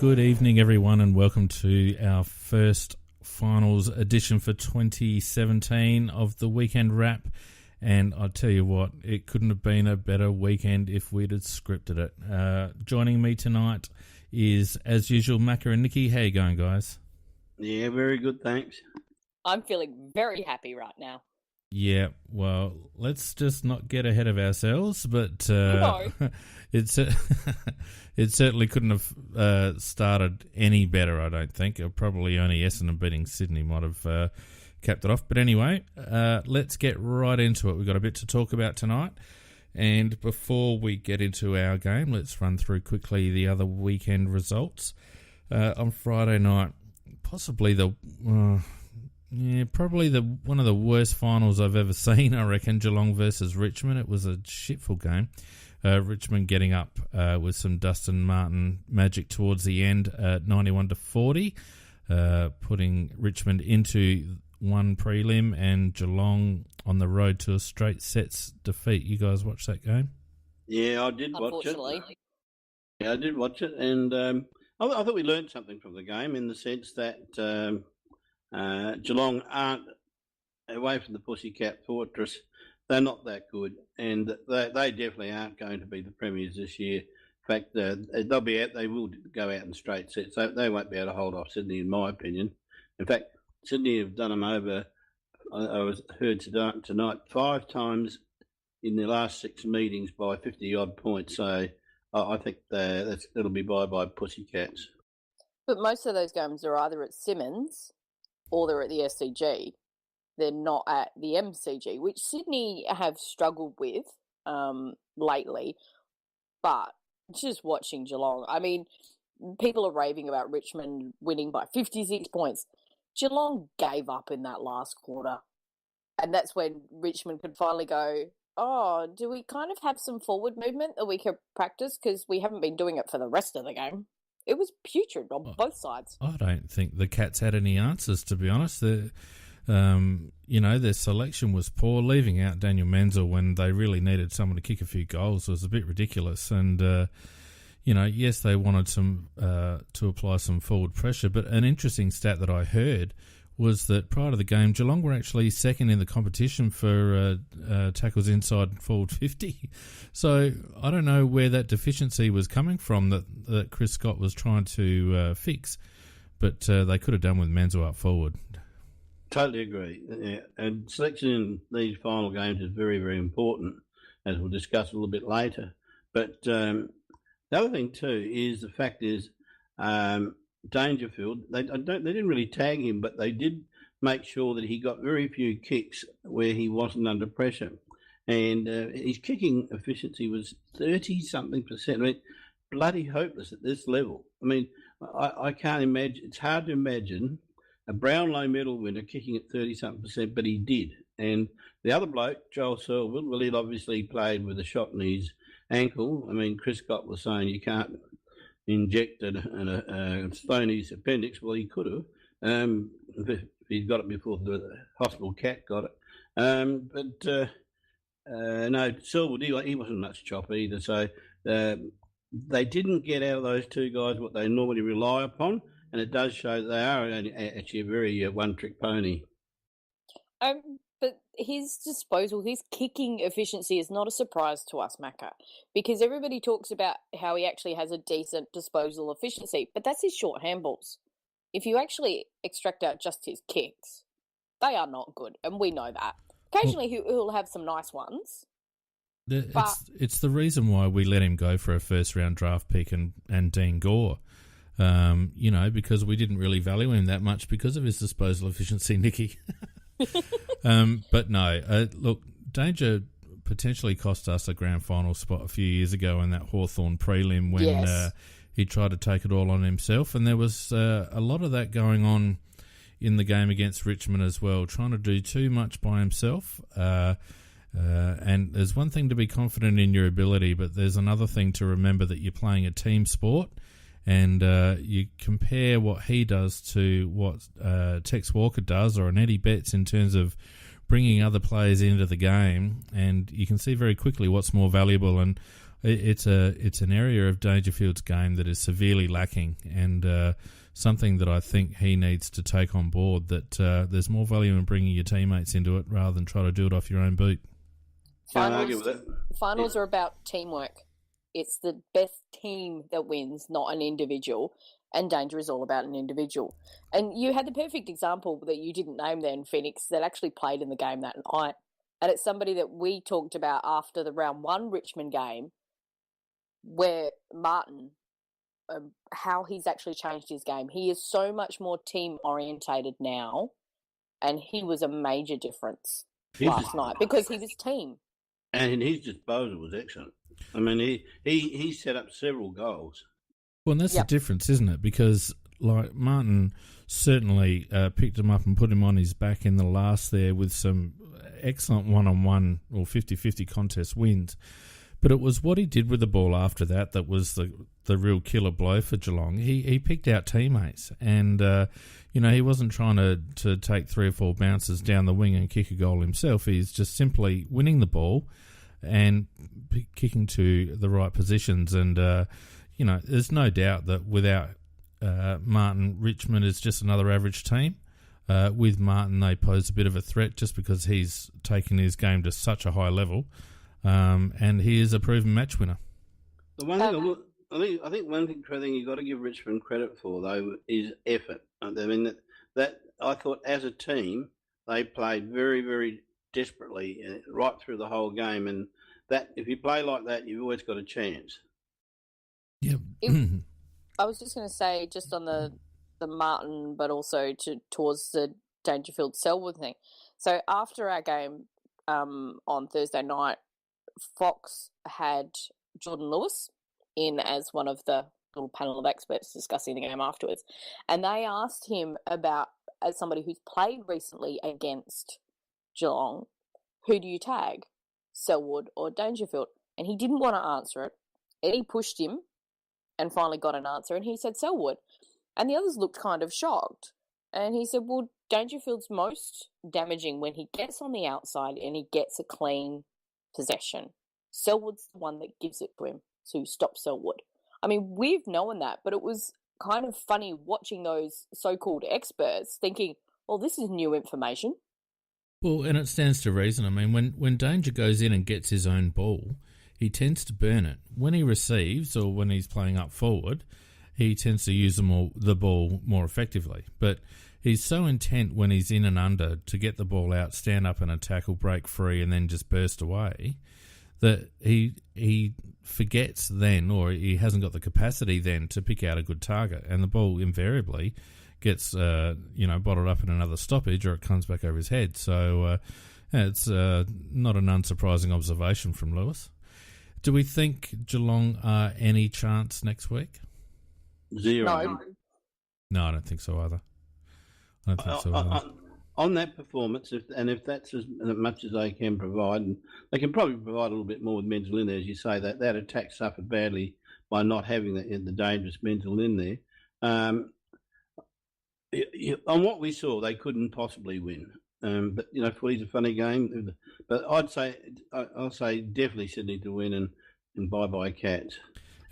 Good evening, everyone, and welcome to our first finals edition for 2017 of the Weekend Wrap. And I tell you what, it couldn't have been a better weekend if we'd had scripted it. Joining me tonight is, as usual, Macca and Nikki. How you going, guys? Yeah, very good, thanks. I'm feeling very happy right now. Yeah, well, let's just not get ahead of ourselves, but No. it certainly couldn't have started any better, I don't think. Probably only Essendon beating Sydney might have capped it off. But anyway, let's get right into it. We've got a bit to talk about tonight. And before we get into our game, let's run through quickly the other weekend results. On Friday night, possibly probably one of the worst finals I've ever seen, I reckon, Geelong versus Richmond. It was a shitful game. Richmond getting up with some Dustin Martin magic towards the end at 91-40, putting Richmond into one prelim and Geelong on the road to a straight sets defeat. You guys watched that game? Yeah, I did watch it. Yeah, I did watch it, and I thought we learned something from the game in the sense that Geelong aren't, away from the Pussycat Fortress, they're not that good, and they definitely aren't going to be the premiers this year. In fact, they'll be out. They will go out in straight sets. They won't be able to hold off Sydney, in my opinion. In fact, Sydney have done them over. I heard tonight 5 times in the last 6 meetings by 50 odd points. So I think that'll be by Pussycats. But most of those games are either at Simmons or they're at the SCG. They're not at the MCG, which Sydney have struggled with lately. But just watching Geelong, I mean, people are raving about Richmond winning by 56 points. Geelong gave up in that last quarter. And that's when Richmond could finally go, oh, do we kind of have some forward movement that we could practice? Because we haven't been doing it for the rest of the game. It was putrid on both sides. I don't think the Cats had any answers, to be honest. Their selection was poor. Leaving out Daniel Menzel when they really needed someone to kick a few goals was a bit ridiculous. And, yes, they wanted to apply some forward pressure. But an interesting stat that I heard was that prior to the game, Geelong were actually second in the competition for tackles inside forward 50. So I don't know where that deficiency was coming from that Chris Scott was trying to fix, but they could have done with Menzel up forward. Totally agree. Yeah. And selection in these final games is very, very important, as we'll discuss a little bit later. But the other thing too is the fact is Dangerfield, they didn't really tag him, but they did make sure that he got very few kicks where he wasn't under pressure. And his kicking efficiency was 30-something%. I mean, bloody hopeless at this level. I mean, I can't imagine. It's hard to imagine a Brownlow medal winner kicking at 30-something%, but he did. And the other bloke, Joel Selwood, well, he'd obviously played with a shot in his ankle. I mean, Chris Scott was saying you can't inject a stone in his appendix. Well, he could have if he'd got it before the hospital cat got it. No, Selwood, he wasn't much chop either. So they didn't get out of those two guys what they normally rely upon, and it does show they are actually a very one-trick pony. But his disposal, his kicking efficiency is not a surprise to us, Macca, because everybody talks about how he actually has a decent disposal efficiency, but that's his short handballs. If you actually extract out just his kicks, they are not good, and we know that. Occasionally he'll have some nice ones. It's the reason why we let him go for a first-round draft pick and Dean Gore. Because we didn't really value him that much because of his disposal efficiency, Nikki. But no, look, Danger potentially cost us a grand final spot a few years ago in that Hawthorn prelim when he tried to take it all on himself. And there was a lot of that going on in the game against Richmond as well, trying to do too much by himself. And there's one thing to be confident in your ability, but there's another thing to remember that you're playing a team sport. And you compare what he does to what Tex Walker does or an Eddie Betts in terms of bringing other players into the game, and you can see very quickly what's more valuable. And It's an area of Dangerfield's game that is severely lacking, and something that I think he needs to take on board. That there's more value in bringing your teammates into it rather than try to do it off your own boot. Can't argue with it. Finals are about teamwork. It's the best team that wins, not an individual. And Danger is all about an individual. And you had the perfect example that you didn't name then, Phoenix, that actually played in the game that night. And it's somebody that we talked about after the round one Richmond game, where Martin, how he's actually changed his game. He is so much more team orientated now, and he was a major difference last night because he was team. And his disposal was excellent. I mean, he set up several goals. Well, and that's the difference, isn't it? Because like Martin certainly picked him up and put him on his back in the last there with some excellent one-on-one or 50-50 contest wins. But it was what he did with the ball after that was the real killer blow for Geelong. He picked out teammates, and he wasn't trying to take 3 or 4 bounces down the wing and kick a goal himself. He's just simply winning the ball and kicking to the right positions. And there's no doubt that without Martin, Richmond is just another average team. With Martin, they pose a bit of a threat just because he's taken his game to such a high level. And he is a proven match winner. The one thing I think one thing you've got to give Richmond credit for though is effort. I mean that I thought as a team they played very, very desperately right through the whole game, and that if you play like that, you've always got a chance. Yeah. I was just going to say just on the Martin, but also towards the Dangerfield Selwood thing. So after our game on Thursday night, Fox had Jordan Lewis in as one of the little panel of experts discussing the game afterwards. And they asked him about, as somebody who's played recently against Geelong, who do you tag, Selwood or Dangerfield? And he didn't want to answer it. Eddie pushed him and finally got an answer, and he said Selwood. And the others looked kind of shocked. And he said, well, Dangerfield's most damaging when he gets on the outside and he gets a clean possession. Selwood's the one that gives it to him, so stop Selwood. I mean, we've known that, but it was kind of funny watching those so-called experts thinking, well, this is new information. Well, and it stands to reason. I mean, when Danger goes in and gets his own ball, he tends to burn it. When he receives or when he's playing up forward, he tends to use the ball more effectively. But he's so intent when he's in and under to get the ball out, stand up in a tackle, break free, and then just burst away, that he forgets then, or he hasn't got the capacity then to pick out a good target, and the ball invariably gets bottled up in another stoppage, or it comes back over his head. So it's not an unsurprising observation from Lewis. Do we think Geelong are any chance next week? Zero. No, I don't think so either. On that performance, if that's as much as they can provide, and they can probably provide a little bit more with mental in there, as you say, that attack suffered badly by not having the dangerous mental in there. On what we saw, they couldn't possibly win. But footy's a funny game. But I'll say definitely Sydney to win and bye Cats.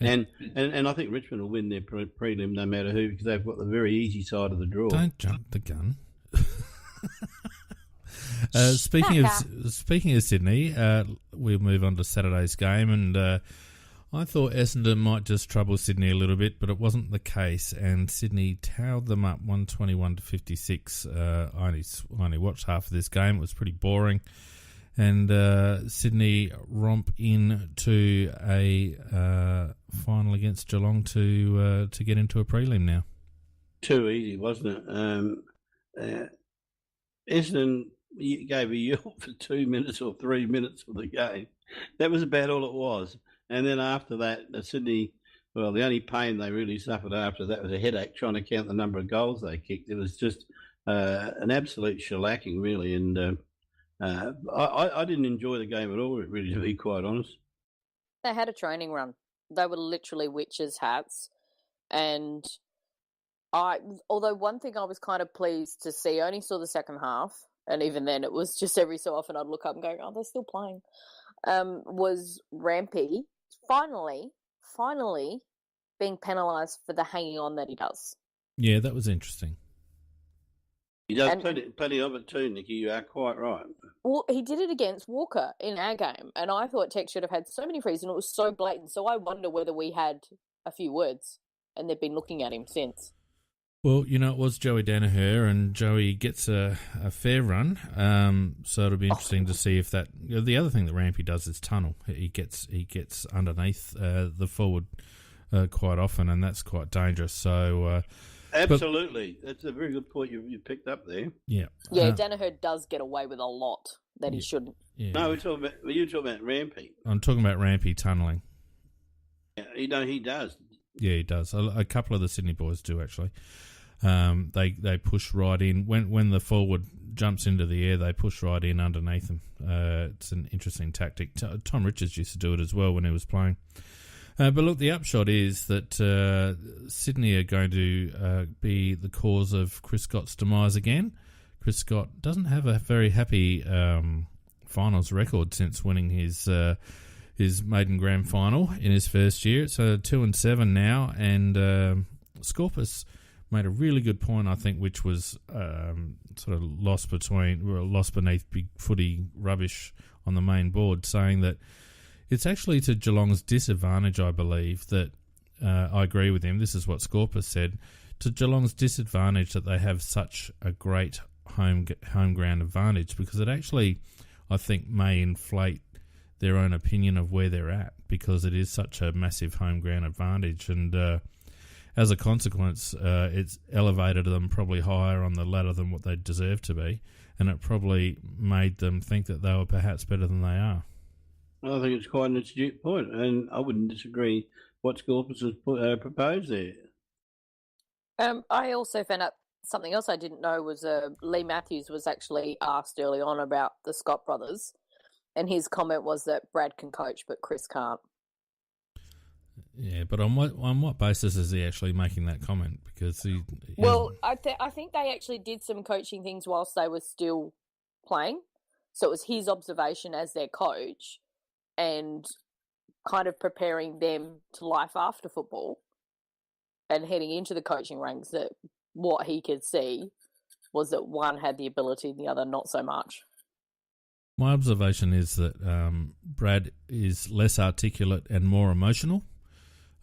And I think Richmond will win their prelim no matter who, because they've got the very easy side of the draw. Don't jump the gun. Speaking of Sydney, we'll move on to Saturday's game, and I thought Essendon might just trouble Sydney a little bit, but it wasn't the case, and Sydney towed them up 121-56. I only watched half of this game. It was pretty boring, and Sydney romp into a final against Geelong to get into a prelim now. Too easy, wasn't it? Essendon gave a yell for 2 minutes or 3 minutes of the game. That was about all it was. And then after that, Sydney, well, the only pain they really suffered after that was a headache trying to count the number of goals they kicked. It was just an absolute shellacking, really. And I didn't enjoy the game at all, really, to be quite honest. They had a training run. They were literally witches' hats. And although one thing I was kind of pleased to see, I only saw the second half, and even then it was just every so often I'd look up and go, oh, they're still playing, was Rampy finally being penalised for the hanging on that he does. Yeah, that was interesting. He does plenty of it too, Nicky. You are quite right. Well, he did it against Walker in our game, and I thought Tech should have had so many frees, and it was so blatant. So I wonder whether we had a few words, and they've been looking at him since. Well, it was Joey Danaher, and Joey gets a fair run. So it'll be interesting to see if that. The other thing that Rampy does is tunnel. He gets underneath the forward quite often, and that's quite dangerous. So. Absolutely. That's a very good point you picked up there. Yeah. Yeah, Danaher does get away with a lot that he shouldn't. Yeah. No, you're talking about Rampy. I'm talking about Rampy tunnelling. Yeah, he does. Yeah, he does. A couple of the Sydney boys do, actually. They push right in. When the forward jumps into the air, they push right in underneath them. It's an interesting tactic. Tom Richards used to do it as well when he was playing. But look, the upshot is that Sydney are going to be the cause of Chris Scott's demise again. Chris Scott doesn't have a very happy finals record since winning his maiden grand final in his first year. It's 2-7 now, and Scorpus made a really good point, I think, which was sort of lost beneath big footy rubbish on the main board, saying that it's actually to Geelong's disadvantage, I believe, that I agree with him. This is what Scorpus said. To Geelong's disadvantage that they have such a great home ground advantage, because it actually, I think, may inflate their own opinion of where they're at, because it is such a massive home ground advantage. And as a consequence, it's elevated them probably higher on the ladder than what they deserve to be, and it probably made them think that they were perhaps better than they are. I think it's quite an astute point, and I wouldn't disagree what Scorpus has proposed there. I also found out something else I didn't know was Lee Matthews was actually asked early on about the Scott brothers, and his comment was that Brad can coach, but Chris can't. Yeah, but on what basis is he actually making that comment? Because I think they actually did some coaching things whilst they were still playing, so it was his observation as their coach, and kind of preparing them to life after football and heading into the coaching ranks, that what he could see was that one had the ability and the other not so much. My observation is that Brad is less articulate and more emotional,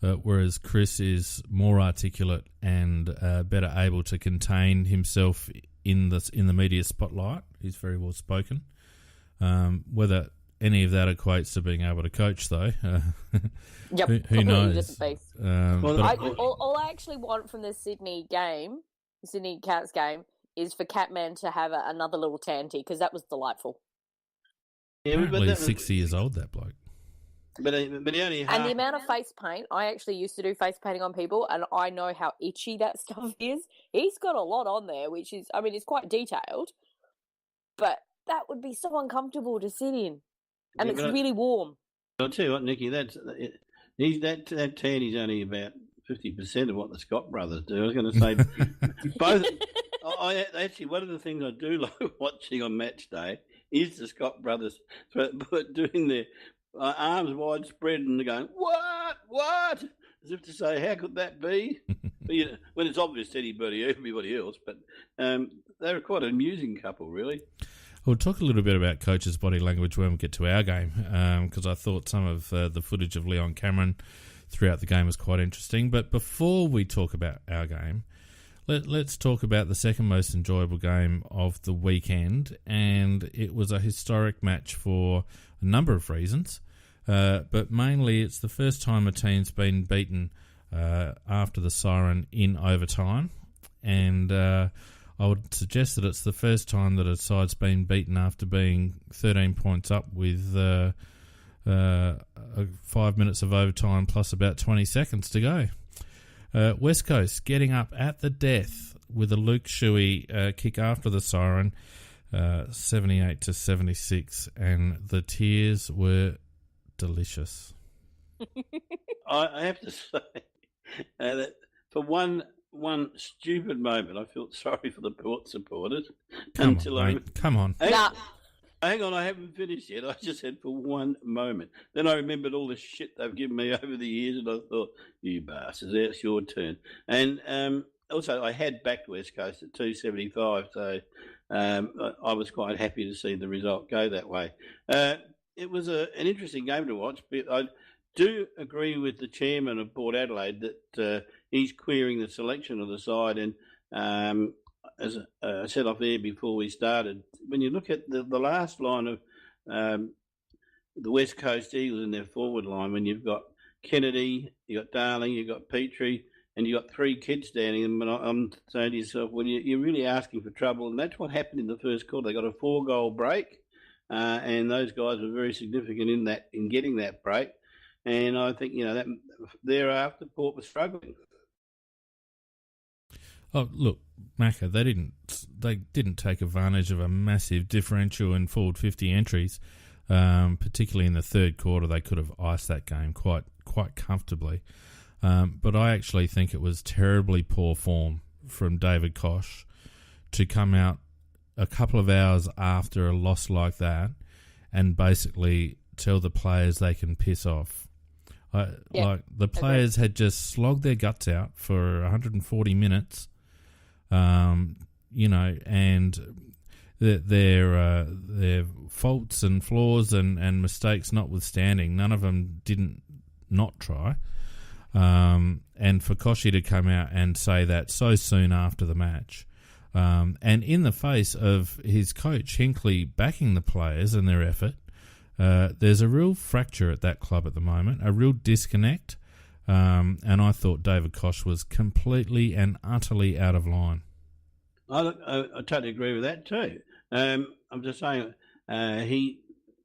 whereas Chris is more articulate and better able to contain himself in the media spotlight. He's very well spoken. Whether any of that equates to being able to coach, though, yep, who knows? All I actually want from the Sydney Cats game, is for Catman to have another little tanty, because that was delightful. Yeah, apparently he's 60 years old, that bloke. But he only and the amount of face paint, I actually used to do face painting on people, and I know how itchy that stuff is. He's got a lot on there, which is, I mean, it's quite detailed, but that would be so uncomfortable to sit in. And it's really warm. I'll tell you what, Nicky, that tanny's only about 50% of what the Scott brothers do. I was going to say both. I actually, one of the things I do like watching on match day is the Scott brothers doing their arms wide spread and they're going, what? As if to say, how could that be? When it's obvious to everybody else. But they're quite an amusing couple, really. We'll talk a little bit about coach's body language when we get to our game, because I thought some of the footage of Leon Cameron throughout the game was quite interesting. But before we talk about our game, let's talk about the second most enjoyable game of the weekend, and it was a historic match for a number of reasons, but mainly it's the first time a team's been beaten after the siren in overtime, and I would suggest that it's the first time that a side's been beaten after being 13 points up with 5 minutes of overtime plus about 20 seconds to go. West Coast getting up at the death with a Luke Shuey kick after the siren, 78-76, and the tears were delicious. I have to say that for one stupid moment, I felt sorry for the Port supporters. Come on. Only hang on, I haven't finished yet. I just said for one moment. Then I remembered all the shit they've given me over the years, and I thought, you bastards, it's your turn. And also, I had backed West Coast at 275, so I was quite happy to see the result go that way. It was an interesting game to watch, but I do agree with the chairman of Port Adelaide that he's querying the selection of the side. And as I said off air before we started, when you look at the last line of the West Coast Eagles in their forward line, when you've got Kennedy, you've got Darling, you've got Petrie, and you've got three kids standing, and I'm saying to yourself, well, you're really asking for trouble. And that's what happened in the first quarter. They got a 4-goal break, and those guys were very significant in getting that break. And I think, that thereafter, Port was struggling. Oh, look, Macca, they didn't take advantage of a massive differential in forward 50 entries, particularly in the third quarter. They could have iced that game quite comfortably. But I actually think it was terribly poor form from David Koch to come out a couple of hours after a loss like that and basically tell the players they can piss off. Like the players had just slogged their guts out for 140 minutes, and their faults and flaws and mistakes notwithstanding, none of them didn't not try. And for Koshi to come out and say that so soon after the match, and in the face of his coach Hinkley backing the players and their effort, there's a real fracture at that club at the moment, a real disconnect, and I thought David Koch was completely and utterly out of line. I totally agree with that too. I'm just saying,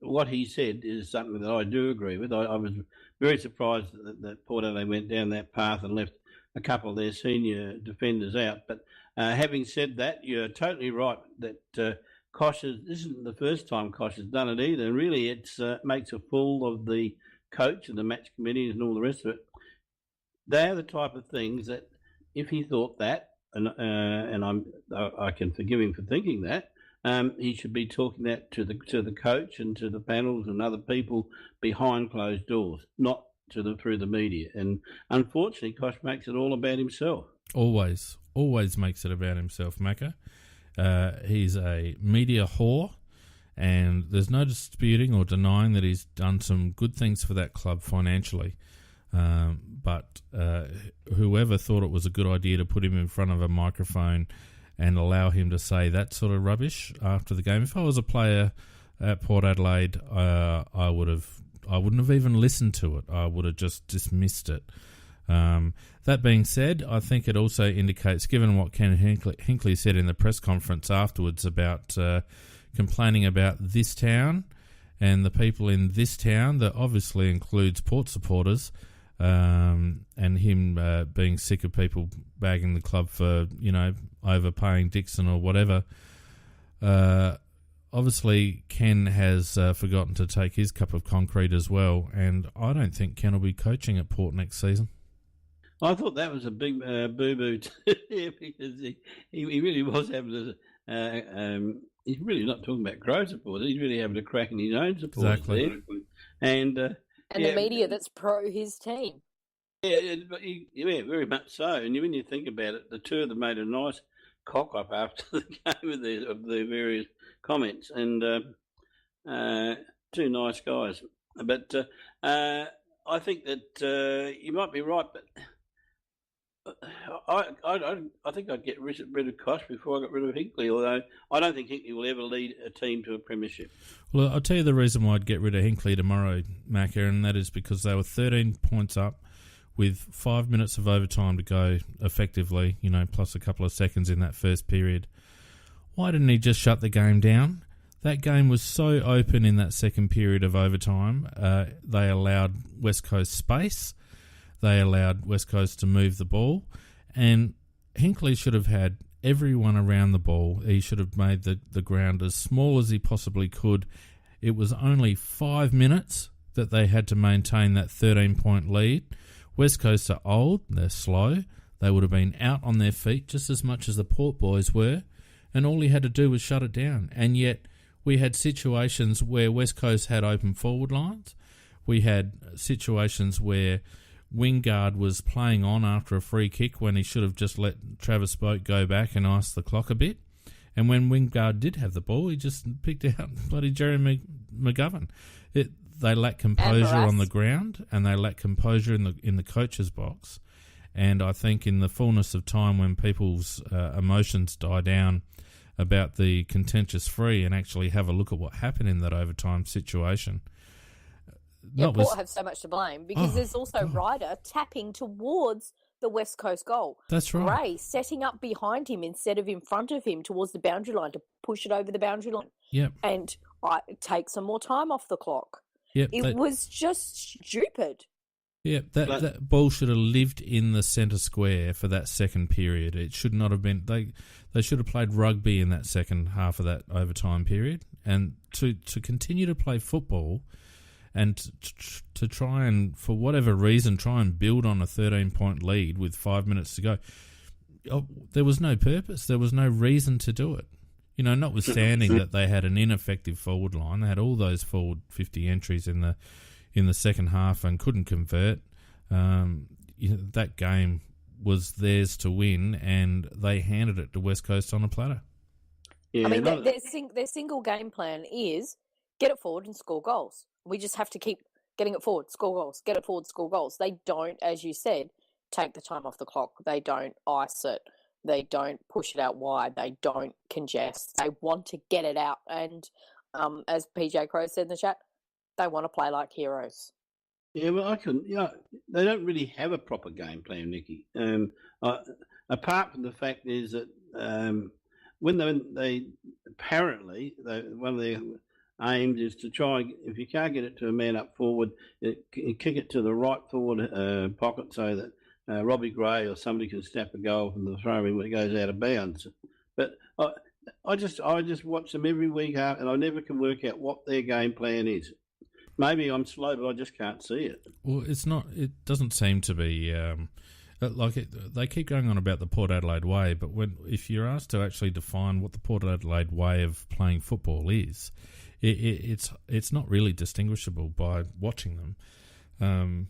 what he said is something that I do agree with. I was very surprised that Port Adelaide went down that path and left a couple of their senior defenders out. But having said that, you're totally right that Koch this isn't the first time Koch has done it either. And really, it makes a fool of the coach and the match committees and all the rest of it. They are the type of things that, if he thought that, and I can forgive him for thinking that, he should be talking that to the coach and to the panels and other people behind closed doors, not through the media. And unfortunately, Koch makes it all about himself. Always makes it about himself, Macca. He's a media whore, and there's no disputing or denying that he's done some good things for that club financially. But whoever thought it was a good idea to put him in front of a microphone and allow him to say that sort of rubbish after the game. If I was a player at Port Adelaide, I wouldn't have even listened to it. I would have just dismissed it. That being said, I think it also indicates, given what Ken Hinkley said in the press conference afterwards about complaining about this town and the people in this town, that obviously includes Port supporters, and him being sick of people bagging the club for, overpaying Dixon or whatever. Obviously, Ken has forgotten to take his cup of concrete as well, and I don't think Ken will be coaching at Port next season. I thought that was a big boo-boo because he really was having he's really not talking about Crow supporters. He's really having a crack in his own supporters. Exactly. There. And the media that's pro his team. Yeah, very much so. And when you think about it, the two of them made a nice cock-up after the game of their various comments. And two nice guys. But I think that you might be right, but I think I'd get rid of Koch before I got rid of Hinkley, although I don't think Hinkley will ever lead a team to a premiership. Well, I'll tell you the reason why I'd get rid of Hinkley tomorrow, Macca, and that is because they were 13 points up with 5 minutes of overtime to go effectively, plus a couple of seconds in that first period. Why didn't he just shut the game down? That game was so open in that second period of overtime. They allowed West Coast space. They allowed West Coast to move the ball, and Hinkley should have had everyone around the ball. He should have made the ground as small as he possibly could. It was only 5 minutes that they had to maintain that 13-point lead. West Coast are old, they're slow. They would have been out on their feet just as much as the Port boys were, and all he had to do was shut it down. And yet we had situations where West Coast had open forward lines. We had situations where Wingard was playing on after a free kick when he should have just let Travis Boak go back and ice the clock a bit. And when Wingard did have the ball, he just picked out bloody Jeremy McGovern. They lack composure on the ground, and they lack composure in the coach's box. And I think in the fullness of time, when people's emotions die down about the contentious free and actually have a look at what happened in that overtime situation. Port have so much to blame because there's also Ryder tapping towards the West Coast goal. That's right. Gray setting up behind him instead of in front of him towards the boundary line to push it over the boundary line. Yep. And take some more time off the clock. Yep. It was just stupid. Yeah, that ball should have lived in the centre square for that second period. It should not have been. They should have played rugby in that second half of that overtime period, and to continue to play football, and to try and, for whatever reason, try and build on a 13-point lead with 5 minutes to go. There was no purpose. There was no reason to do it. You know, notwithstanding that they had an ineffective forward line, they had all those forward 50 entries in the second half and couldn't convert. That game was theirs to win, and they handed it to West Coast on a platter. Yeah, I mean, their single game plan is get it forward and score goals. We just have to keep getting it forward, score goals, get it forward, score goals. They don't, as you said, take the time off the clock. They don't ice it. They don't push it out wide. They don't congest. They want to get it out. And as PJ Crow said in the chat, they want to play like heroes. Yeah, well, they don't really have a proper game plan, Nikki. Apart from the fact is that when they apparently one of their aims is to try, if you can't get it to a man up forward, kick it to the right forward pocket so that Robbie Gray or somebody can snap a goal from the throw-in when it goes out of bounds. But I just watch them every week, and I never can work out what their game plan is. Maybe I'm slow, but I just can't see it. Well, it's not. It doesn't seem to be they keep going on about the Port Adelaide way, but if you're asked to actually define what the Port Adelaide way of playing football is, it's not really distinguishable by watching them.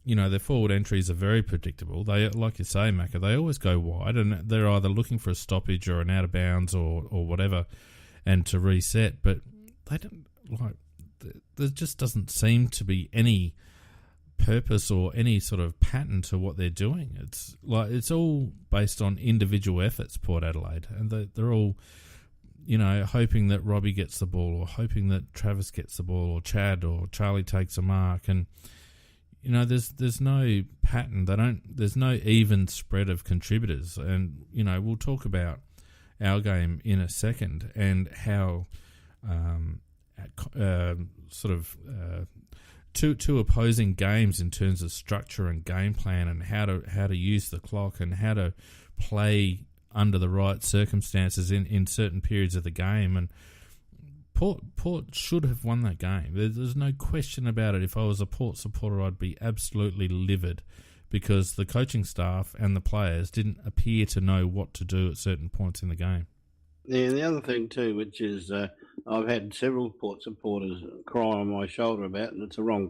Their forward entries are very predictable. They, like you say, Macca, they always go wide, and they're either looking for a stoppage or an out of bounds or whatever, and to reset. But they don't there just doesn't seem to be any purpose or any sort of pattern to what they're doing. It's all based on individual efforts, Port Adelaide, and they're all, hoping that Robbie gets the ball, or hoping that Travis gets the ball, or Chad or Charlie takes a mark, and there's no pattern. There's no even spread of contributors, and we'll talk about our game in a second and how two opposing games in terms of structure and game plan, and how to use the clock and how to play under the right circumstances in certain periods of the game. And Port should have won that game. There's no question about it. If I was a Port supporter, I'd be absolutely livid because the coaching staff and the players didn't appear to know what to do at certain points in the game. Yeah, and the other thing too, which is I've had several Port supporters cry on my shoulder about, and it's a wrong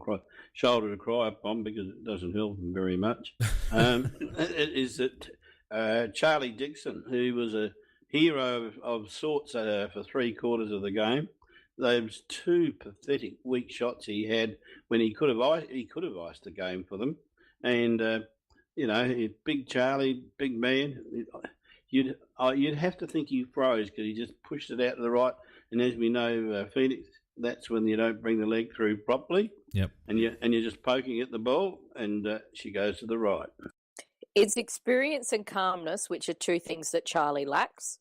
shoulder to cry upon because it doesn't help them very much, is that Charlie Dixon, who was a hero of sorts for 3/4 of the game, those two pathetic weak shots he had when he could have iced the game for them, and big Charlie, big man. You'd have to think he froze because he just pushed it out to the right. And as we know, Phoenix, that's when you don't bring the leg through properly. Yep. And you're just poking at the ball, and she goes to the right. It's experience and calmness, which are two things that Charlie lacks,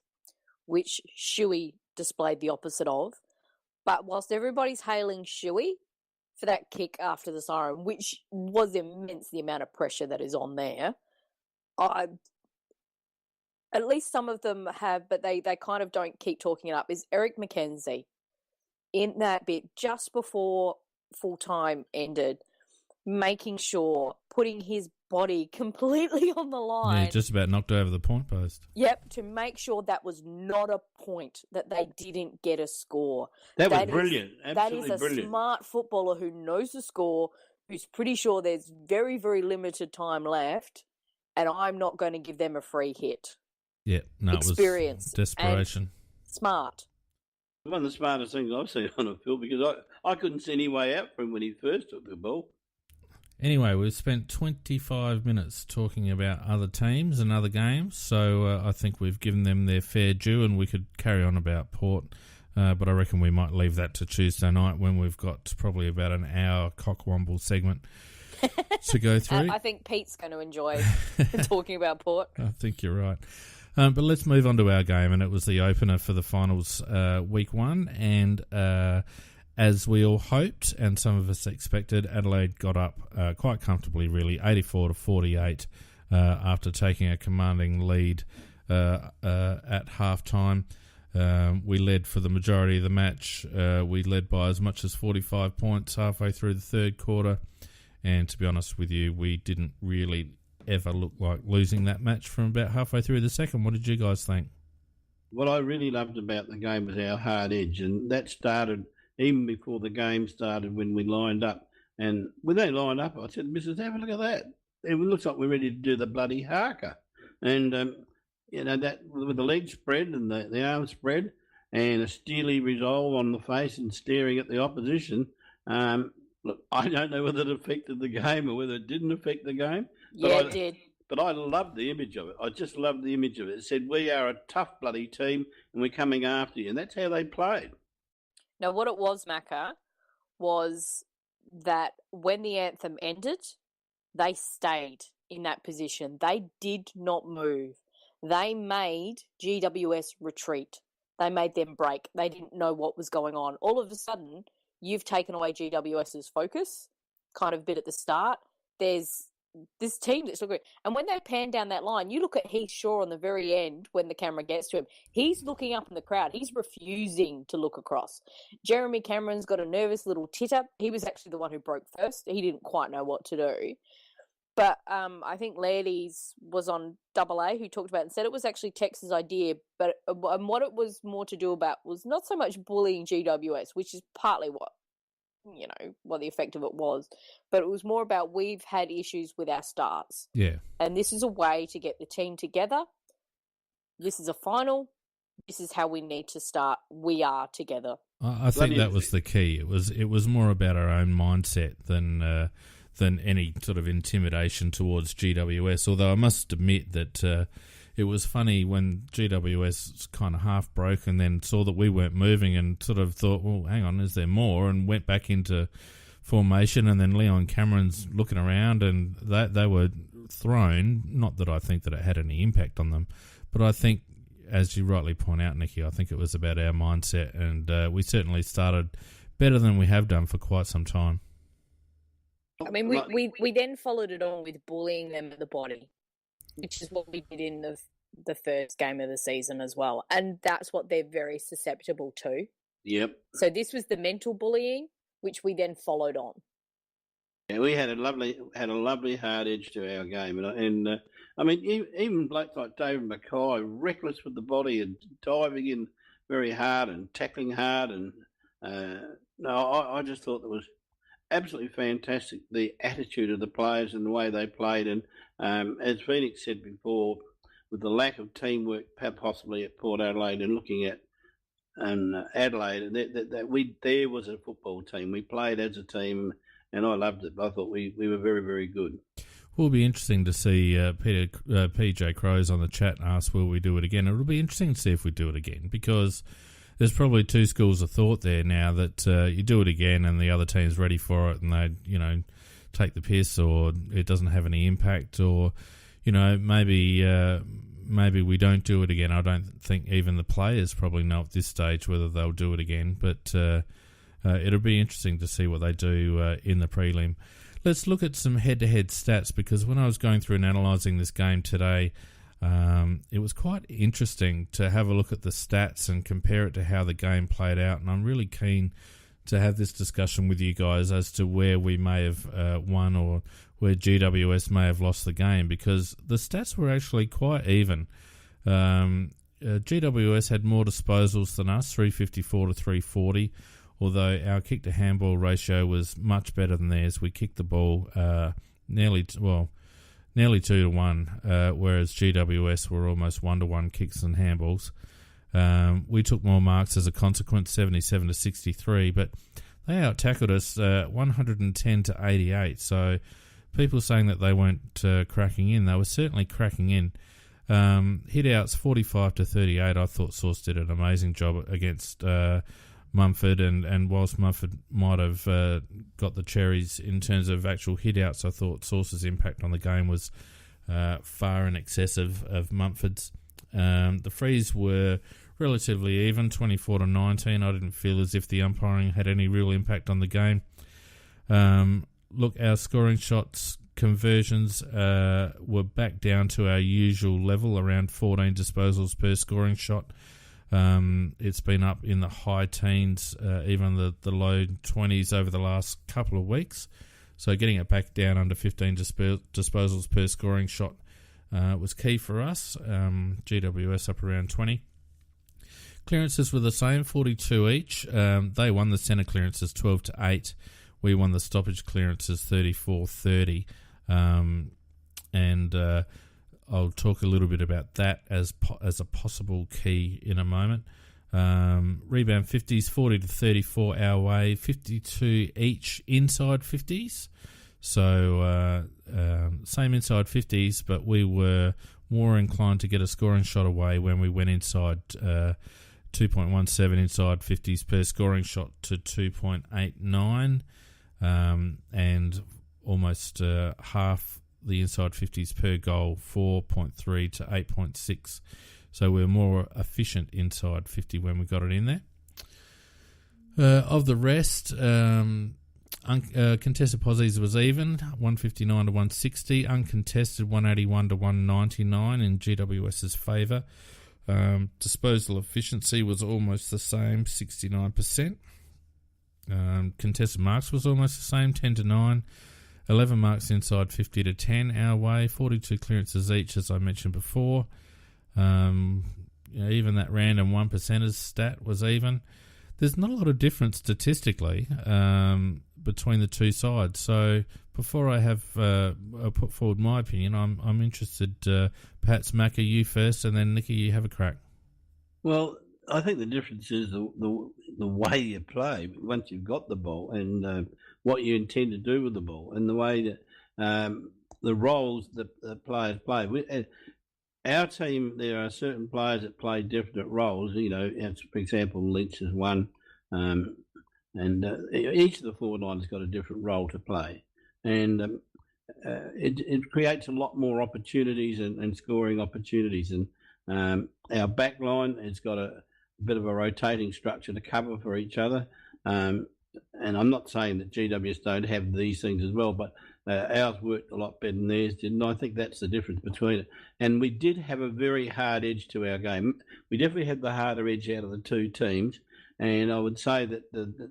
which Shuey displayed the opposite of. But whilst everybody's hailing Shuey for that kick after the siren, which was immense, the amount of pressure that is on there, at least some of them have, but they kind of don't keep talking it up, is Eric McKenzie in that bit just before full time ended, making sure, putting his body completely on the line. Yeah, just about knocked over the point post. Yep, to make sure that was not a point, that they didn't get a score. That was brilliant. That Absolutely is a brilliant. smart footballer who knows the score, who's pretty sure there's very, very limited time left, and I'm not going to give them a free hit. Yeah, no, Experience. It was desperation. Smart. One of the smartest things I've seen on a field, because I couldn't see any way out for him when he first took the ball. Anyway, we've spent 25 minutes talking about other teams and other games, so I think we've given them their fair due, and we could carry on about Port, but I reckon we might leave that to Tuesday night when we've got probably about an hour cockwomble segment to go through. I think Pete's going to enjoy talking about Port. I think you're right. But let's move on to our game, and it was the opener for the finals week one, and as we all hoped, and some of us expected, Adelaide got up quite comfortably, really, 84-48, after taking a commanding lead at half-time. We led for the majority of the match. We led by as much as 45 points halfway through the third quarter, and to be honest with you, we didn't really ever look like losing that match from about halfway through the second. What did you guys think? What I really loved about the game was our hard edge, and that started even before the game started when we lined up. And when they lined up, I said, Mrs. have a look at that. It looks like we're ready to do the bloody harker. And, that with the legs spread and the arms spread and a steely resolve on the face and staring at the opposition, look, I don't know whether it affected the game or whether it didn't affect the game. Yeah, it did. But I loved the image of it. I just loved the image of it. It said, we are a tough bloody team and we're coming after you. And that's how they played. Now, what it was, Macca, was that when the anthem ended, they stayed in that position. They did not move. They made GWS retreat. They made them break. They didn't know what was going on. All of a sudden, you've taken away GWS's focus, kind of bit at the start. There's this team that's so good. And when they pan down that line, you look at Heath Shaw on the very end when the camera gets to him. He's looking up in the crowd. He's refusing to look across. Jeremy Cameron's got a nervous little titter. He was actually the one who broke first. He didn't quite know what to do. But I think Lairdy's was on Double A who talked about it and said it was actually Tex's idea. But what it was more to do about was not so much bullying GWS, which is partly what the effect of it was, but it was more about we've had issues with our starts. Yeah. And this is a way to get the team together. This is a final. This is how we need to start. We are together. I think that was the key. It was more about our own mindset than any sort of intimidation towards GWS, although I must admit that it was funny when GWS kind of half broke and then saw that we weren't moving and sort of thought, well, hang on, is there more? And went back into formation, and then Leon Cameron's looking around and they were thrown. Not that I think that it had any impact on them, but I think, as you rightly point out, Nikki, I think it was about our mindset, and we certainly started better than we have done for quite some time. I mean, we then followed it on with bullying them at the body, which is what we did in the first game of the season as well. And that's what they're very susceptible to. Yep. So this was the mental bullying, which we then followed on. Yeah, we had a lovely hard edge to our game. And I mean, even blokes like David Mackay, reckless with the body and diving in very hard and tackling hard. And I just thought that was absolutely fantastic, the attitude of the players and the way they played. And as Phoenix said before, with the lack of teamwork possibly at Port Adelaide and looking at Adelaide, there was a football team. We played as a team, and I loved it. I thought we were very, very good. Will be interesting to see PJ Crows on the chat ask, will we do it again? It'll be interesting to see if we do it again, because there's probably two schools of thought there now, that you do it again and the other team's ready for it and they, take the piss, or it doesn't have any impact, or, maybe we don't do it again. I don't think even the players probably know at this stage whether they'll do it again, but it'll be interesting to see what they do in the prelim. Let's look at some head-to-head stats, because when I was going through and analysing this game today, it was quite interesting to have a look at the stats and compare it to how the game played out, and I'm really keen to have this discussion with you guys as to where we may have won or where GWS may have lost the game, because the stats were actually quite even. GWS had more disposals than us, 354 to 340, although our kick-to-handball ratio was much better than theirs. We kicked the ball nearly 2 to 1, whereas GWS were almost 1 to 1 kicks and handballs. We took more marks as a consequence, 77 to 63, but they out-tackled us 110 to 88, so people saying that they weren't cracking in, they were certainly cracking in. Hit-outs 45 to 38, I thought Sauce did an amazing job against Mumford, and whilst Mumford might have got the cherries in terms of actual hit-outs, I thought Sauce's impact on the game was far in excess of Mumford's. The frees were relatively even, 24 to 19. I didn't feel as if the umpiring had any real impact on the game. Look, our scoring shots conversions were back down to our usual level, around 14 disposals per scoring shot. It's been up in the high teens, even the low 20s over the last couple of weeks. So getting it back down under 15 disposals per scoring shot was key for us. GWS up around 20. Clearances were the same, 42 each. They won the centre clearances 12 to 8. We won the stoppage clearances 34-30. And I'll talk a little bit about that as a possible key in a moment. Rebound 50s, 40 to 34 our way, 52 each inside 50s. So same inside 50s, but we were more inclined to get a scoring shot away when we went inside 2.17 inside 50s per scoring shot to 2.89, and almost half the inside 50s per goal, 4.3 to 8.6. So we're more efficient inside 50 when we got it in there. Of the rest, contested posies was even, 159 to 160. Uncontested, 181 to 199 in GWS's favour. Disposal efficiency was almost the same, 69%. Contested marks was almost the same, 10 to 9. 11 marks inside 50 to 10 our way, 42 clearances each, as I mentioned before. Even that random 1%ers stat was even. There's not a lot of difference statistically between the two sides. So before I have put forward my opinion, I'm interested. Perhaps Macca, you first, and then Nicky, you have a crack. Well, I think the difference is the way you play once you've got the ball, and what you intend to do with the ball, and the way that the roles that the players play. Our team, there are certain players that play different roles. For example, Lynch is one, and each of the forward line has got a different role to play, and it creates a lot more opportunities and scoring opportunities. And our back line has got a bit of a rotating structure to cover for each other. And I'm not saying that GWS don't have these things as well, but ours worked a lot better than theirs did, and I think that's the difference between it. And we did have a very hard edge to our game. We definitely had the harder edge out of the two teams, and I would say that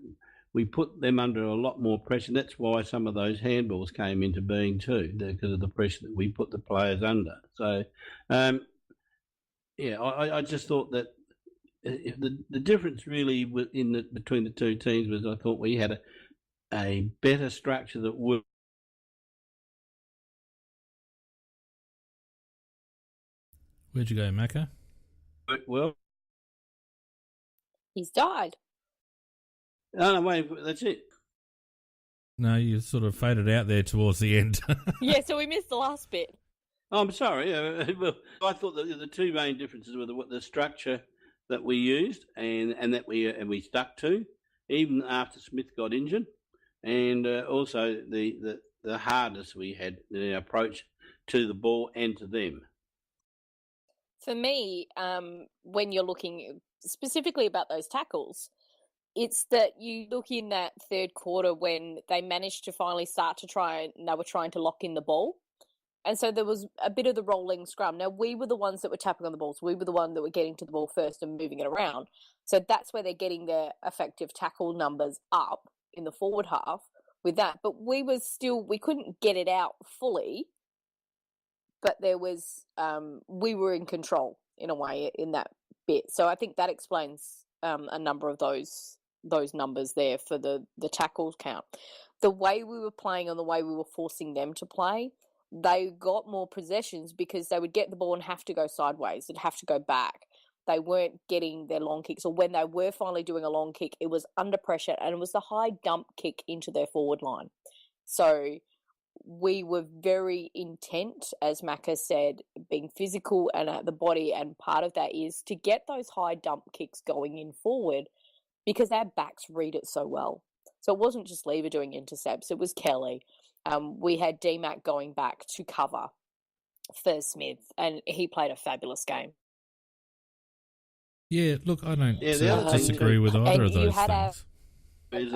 we put them under a lot more pressure. That's why some of those handballs came into being too, because of the pressure that we put the players under. So, I just thought that the difference really between the two teams was I thought we had a better structure that worked. Where'd you go, Macca? Well, he's died. No, wait, that's it. No, you sort of faded out there towards the end. Yeah, so we missed the last bit. Oh, I'm sorry. Well, I thought that the two main differences were the structure that we used and that we stuck to, even after Smith got injured, and also the hardness we had in our approach to the ball and to them. For me, when you're looking specifically about those tackles, it's that you look in that third quarter when they managed to finally start to they were trying to lock in the ball. And so there was a bit of the rolling scrum. Now, we were the ones that were tapping on the balls. We were the one that were getting to the ball first and moving it around. So that's where they're getting their effective tackle numbers up in the forward half, with that. But we couldn't get it out fully, but there was, we were in control in a way in that bit. So I think that explains a number of those numbers there for the tackles count. The way we were playing and the way we were forcing them to play, they got more possessions because they would get the ball and have to go sideways and have to go back. They weren't getting their long kicks, or when they were finally doing a long kick, it was under pressure and it was the high dump kick into their forward line. So we were very intent, as Mac has said, being physical and at the body, and part of that is to get those high dump kicks going in forward because our backs read it so well. So it wasn't just Lever doing intercepts, it was Kelly. We had D-Mac going back to cover for Smith, and he played a fabulous game. Yeah, look, I don't disagree with either of those things.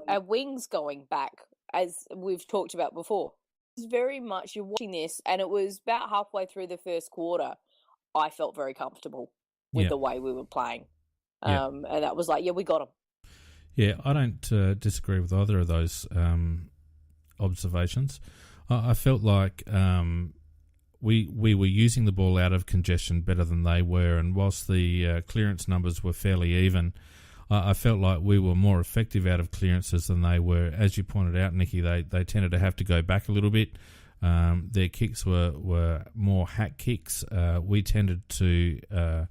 Our wings going back, as we've talked about before. It's very much, you're watching this, and it was about halfway through the first quarter, I felt very comfortable with the way we were playing. And that was like, we got them. Yeah, I don't disagree with either of those observations. I felt like we were using the ball out of congestion better than they were, and whilst the clearance numbers were fairly even, I felt like we were more effective out of clearances than they were. As you pointed out, Nikki, they tended to have to go back a little bit. Their kicks were more hack kicks. We tended to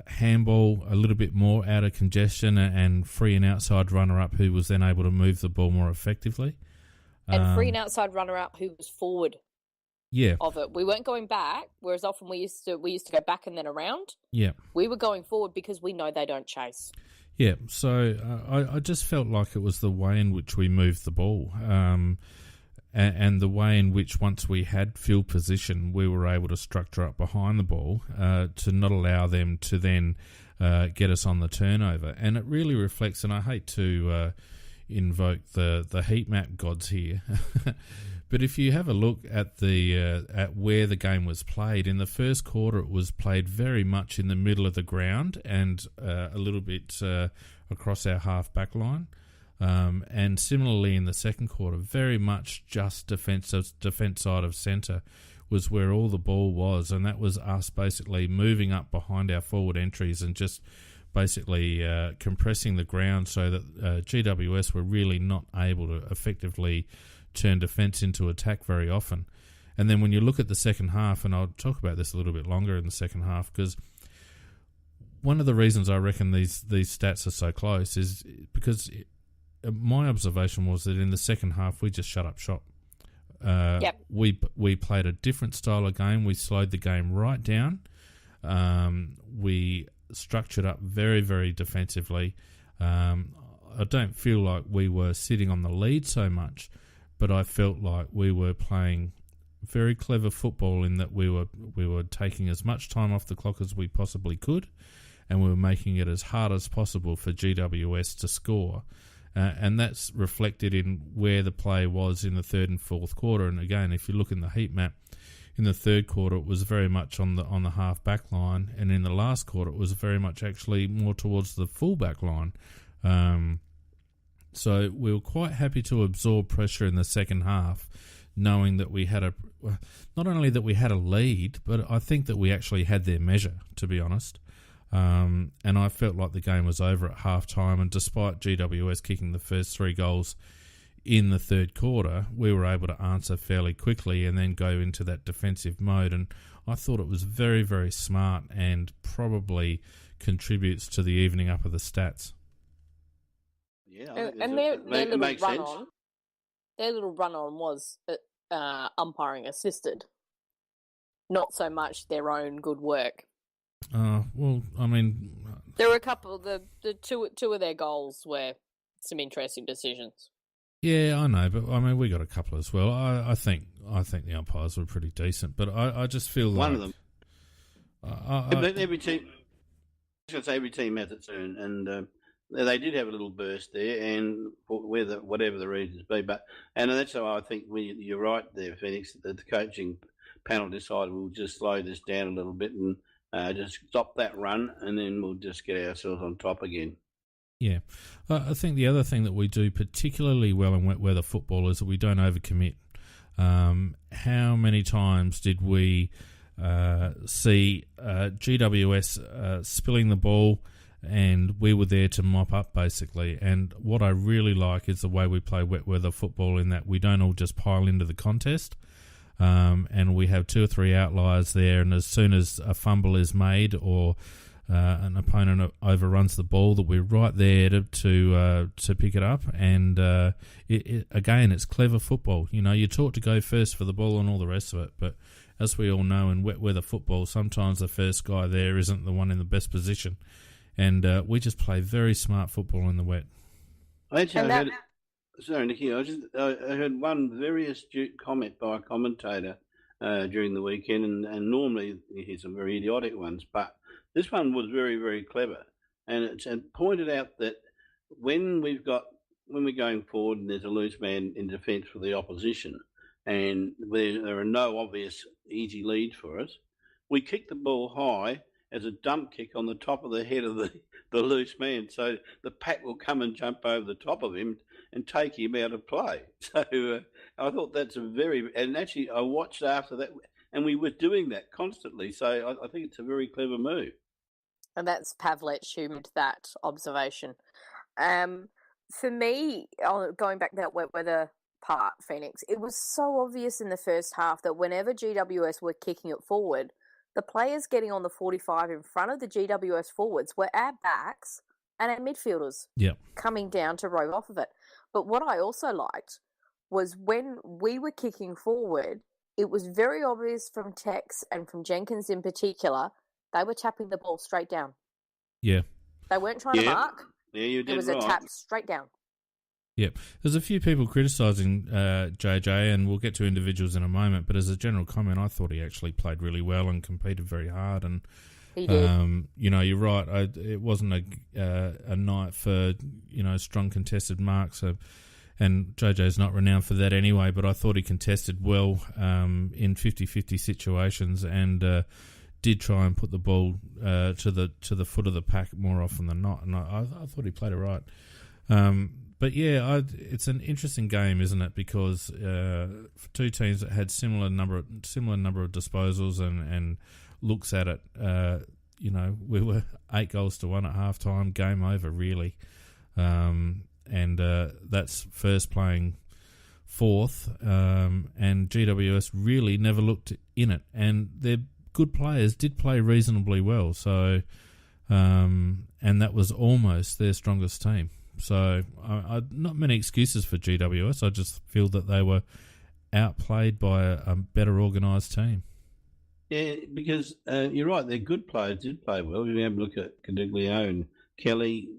handball a little bit more out of congestion and free an outside runner-up who was then able to move the ball more effectively. And free an outside runner-up who was forward of it. We weren't going back, whereas often we used to go back and then around. Yeah. We were going forward because we know they don't chase. Yeah, so I just felt like it was the way in which we moved the ball and the way in which once we had field position, we were able to structure up behind the ball to not allow them to then get us on the turnover. And it really reflects, and I hate to invoke the heat map gods here, but if you have a look at at where the game was played, in the first quarter it was played very much in the middle of the ground and a little bit across our half-back line. And similarly in the second quarter, very much just defence side of centre was where all the ball was, and that was us basically moving up behind our forward entries and just basically compressing the ground so that GWS were really not able to effectively turn defence into attack very often. And then when you look at the second half, and I'll talk about this a little bit longer in the second half, because one of the reasons I reckon these stats are so close is because my observation was that in the second half we just shut up shop. We played a different style of game. We slowed the game right down. We structured up very, very defensively. I don't feel like we were sitting on the lead so much, but I felt like we were playing very clever football in that we were taking as much time off the clock as we possibly could, and we were making it as hard as possible for GWS to score. And that's reflected in where the play was in the third and fourth quarter. And again, if you look in the heat map, in the third quarter it was very much on the half back line, and in the last quarter it was very much actually more towards the full back line. So we were quite happy to absorb pressure in the second half, knowing that we had not only that we had a lead, but I think that we actually had their measure, to be honest. And I felt like the game was over at half-time, and despite GWS kicking the first 3 goals in the third quarter, we were able to answer fairly quickly and then go into that defensive mode. And I thought it was very, very smart and probably contributes to the evening up of the stats. Yeah, and their little run-on was umpiring assisted, not so much their own good work. Well, I mean, there were a couple. The two of their goals were some interesting decisions. Yeah, I know, but I mean, we got a couple as well. I think the umpires were pretty decent, but I just feel like one of them. Every team, I was going to say every team has its own, and they did have a little burst there, and whatever the reasons be, and that's how I think you're right there, Phoenix. That the coaching panel decided we'll just slow this down a little bit and just stop that run, and then we'll just get ourselves on top again. Yeah. I think the other thing that we do particularly well in wet weather football is that we don't overcommit. How many times did we see GWS spilling the ball and we were there to mop up, basically? And what I really like is the way we play wet weather football, in that we don't all just pile into the contest. And we have 2 or 3 outliers there, and as soon as a fumble is made or an opponent overruns the ball, that we're right there to pick it up. And again, it's clever football. You know, you're taught to go first for the ball and all the rest of it, but as we all know, in wet weather football, sometimes the first guy there isn't the one in the best position, and we just play very smart football in the wet. Sorry, Nicky, I heard one very astute comment by a commentator during the weekend, and normally you hear some very idiotic ones, but this one was very, very clever, and it pointed out that when we're going forward and there's a loose man in defence for the opposition, and there are no obvious easy leads for us, we kick the ball high as a dump kick on the top of the head of the loose man, so the pack will come and jump over the top of him and take him out of play. So I thought that's and actually I watched after that, and we were doing that constantly. So I think it's a very clever move. And that's Pavlich who made that observation. For me, going back to that wet weather part, Phoenix, it was so obvious in the first half that whenever GWS were kicking it forward, the players getting on the 45 in front of the GWS forwards were our backs and our midfielders coming down to row off of it. But what I also liked was when we were kicking forward, it was very obvious from Tex and from Jenkins in particular, they were tapping the ball straight down. Yeah. They weren't trying to mark. Yeah, you did. It was a tap straight down. Yep. There's a few people criticising JJ, and we'll get to individuals in a moment, but as a general comment, I thought he actually played really well and competed very hard. And he did. You know, you're right. It wasn't a night for, you know, strong contested marks. And JJ's not renowned for that anyway, but I thought he contested well in 50-50 situations, and did try and put the ball to the foot of the pack more often than not. And I thought he played it right. But yeah, it's an interesting game, isn't it? Because for two teams that had similar number of disposals and looks at it, you know, we were 8-1 at halftime, game over really, and that's first playing fourth, and GWS really never looked in it, and their good players did play reasonably well. So, and that was almost their strongest team. So, not many excuses for GWS. I just feel that they were outplayed by a better organised team. Yeah, because you're right. Their good players did play well. We have a look at Cadiglio and Kelly,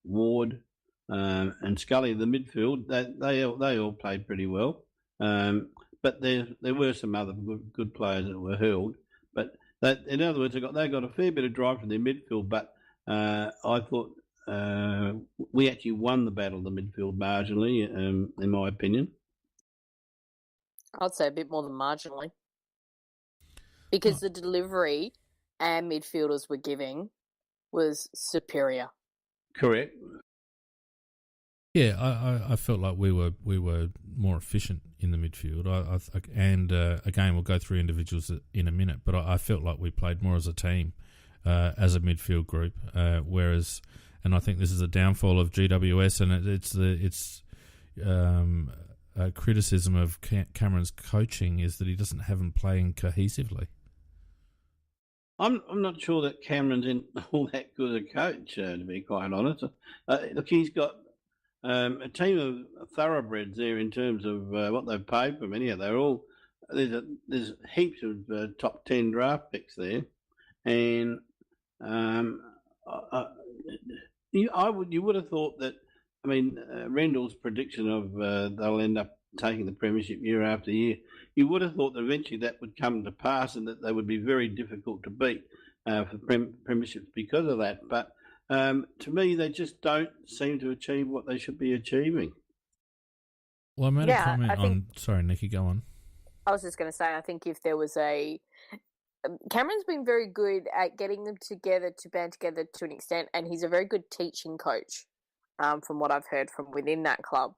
Ward, and Scully in the midfield. They all played pretty well. But there were some other good players that were hurled. But in other words, they got a fair bit of drive from their midfield. But I thought we actually won the battle of the midfield marginally, in my opinion. I'd say a bit more than marginally. Because the delivery our midfielders were giving was superior. Correct. Yeah, I felt like we were more efficient in the midfield. Again, we'll go through individuals in a minute, but I felt like we played more as a team, as a midfield group. Whereas, and I think this is a downfall of GWS, and it's a criticism of Cameron's coaching is that he doesn't have them playing cohesively. I'm not sure that Cameron's in all that good a coach, to be quite honest. Look, he's got a team of thoroughbreds there in terms of what they've paid for. Anyhow, they're all there's heaps of top 10 draft picks there, and you would have thought that. I mean, Rendell's prediction of they'll end up taking the premiership year after year. You would have thought that eventually that would come to pass, and that they would be very difficult to beat for premierships because of that. But to me, they just don't seem to achieve what they should be achieving. Well, I made a comment on... Sorry, Nikki, go on. I was just going to say, I think if there was Cameron's been very good at getting them together to band together to an extent, and he's a very good teaching coach. from what I've heard from within that club.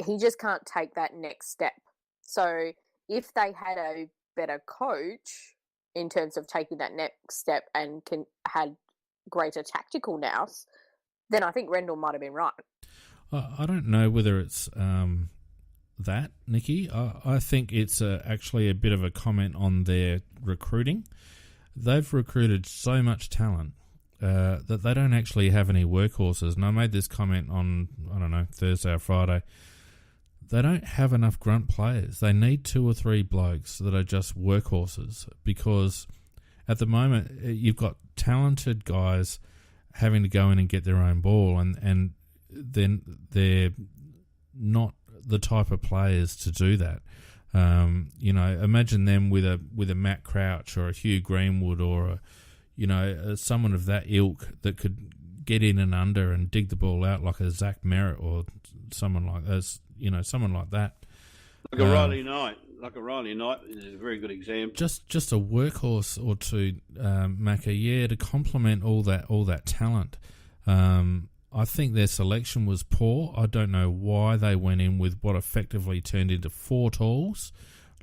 He just can't take that next step. So if they had a better coach in terms of taking that next step and had greater tactical nous, then I think Rendell might have been right. I don't know whether it's that, Nikki. I think it's actually a bit of a comment on their recruiting. They've recruited so much talent that they don't actually have any workhorses. And I made this comment on, I don't know, Thursday or Friday. They don't have enough grunt players. They need 2 or 3 blokes that are just workhorses, because at the moment you've got talented guys having to go in and get their own ball, and then they're not the type of players to do that. Imagine them with a Matt Crouch or a Hugh Greenwood or someone of that ilk that could get in and under and dig the ball out like a Zach Merritt or someone like that. Someone like that. Like a Riley Knight. Like a Riley Knight is a very good example. Just a workhorse or two, Macca, to complement all that talent. I think their selection was poor. I don't know why they went in with what effectively turned into 4 talls,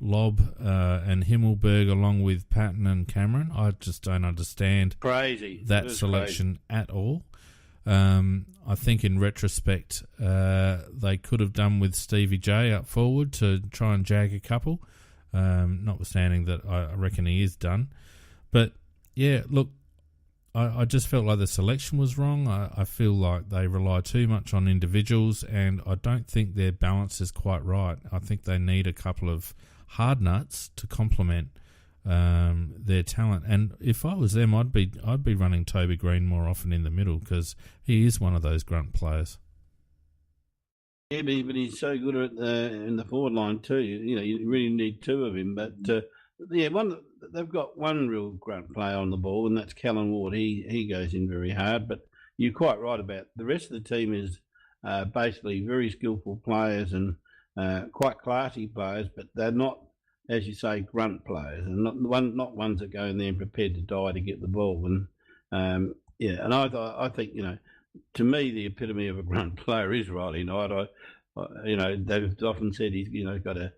Lobb and Himmelberg, along with Patton and Cameron. I just don't understand that selection at all. I think in retrospect, they could have done with Stevie J up forward to try and jag a couple, notwithstanding that I reckon he is done. But, yeah, look, I just felt like the selection was wrong. I feel like they rely too much on individuals, and I don't think their balance is quite right. I think they need a couple of hard nuts to complement their talent. And if I was them, I'd be running Toby Green more often in the middle, because he is one of those grunt players. Yeah, but he's so good in the forward line too. You really need 2 of him. But they've got one real grunt player on the ball, and that's Callan Ward. He goes in very hard. But you're quite right about the rest of the team is basically very skillful players and quite classy players, but they're not, as you say, grunt players, and not ones that go in there and prepared to die to get the ball. And and I think to me the epitome of a grunt player is Riley Knight. They've often said he's got a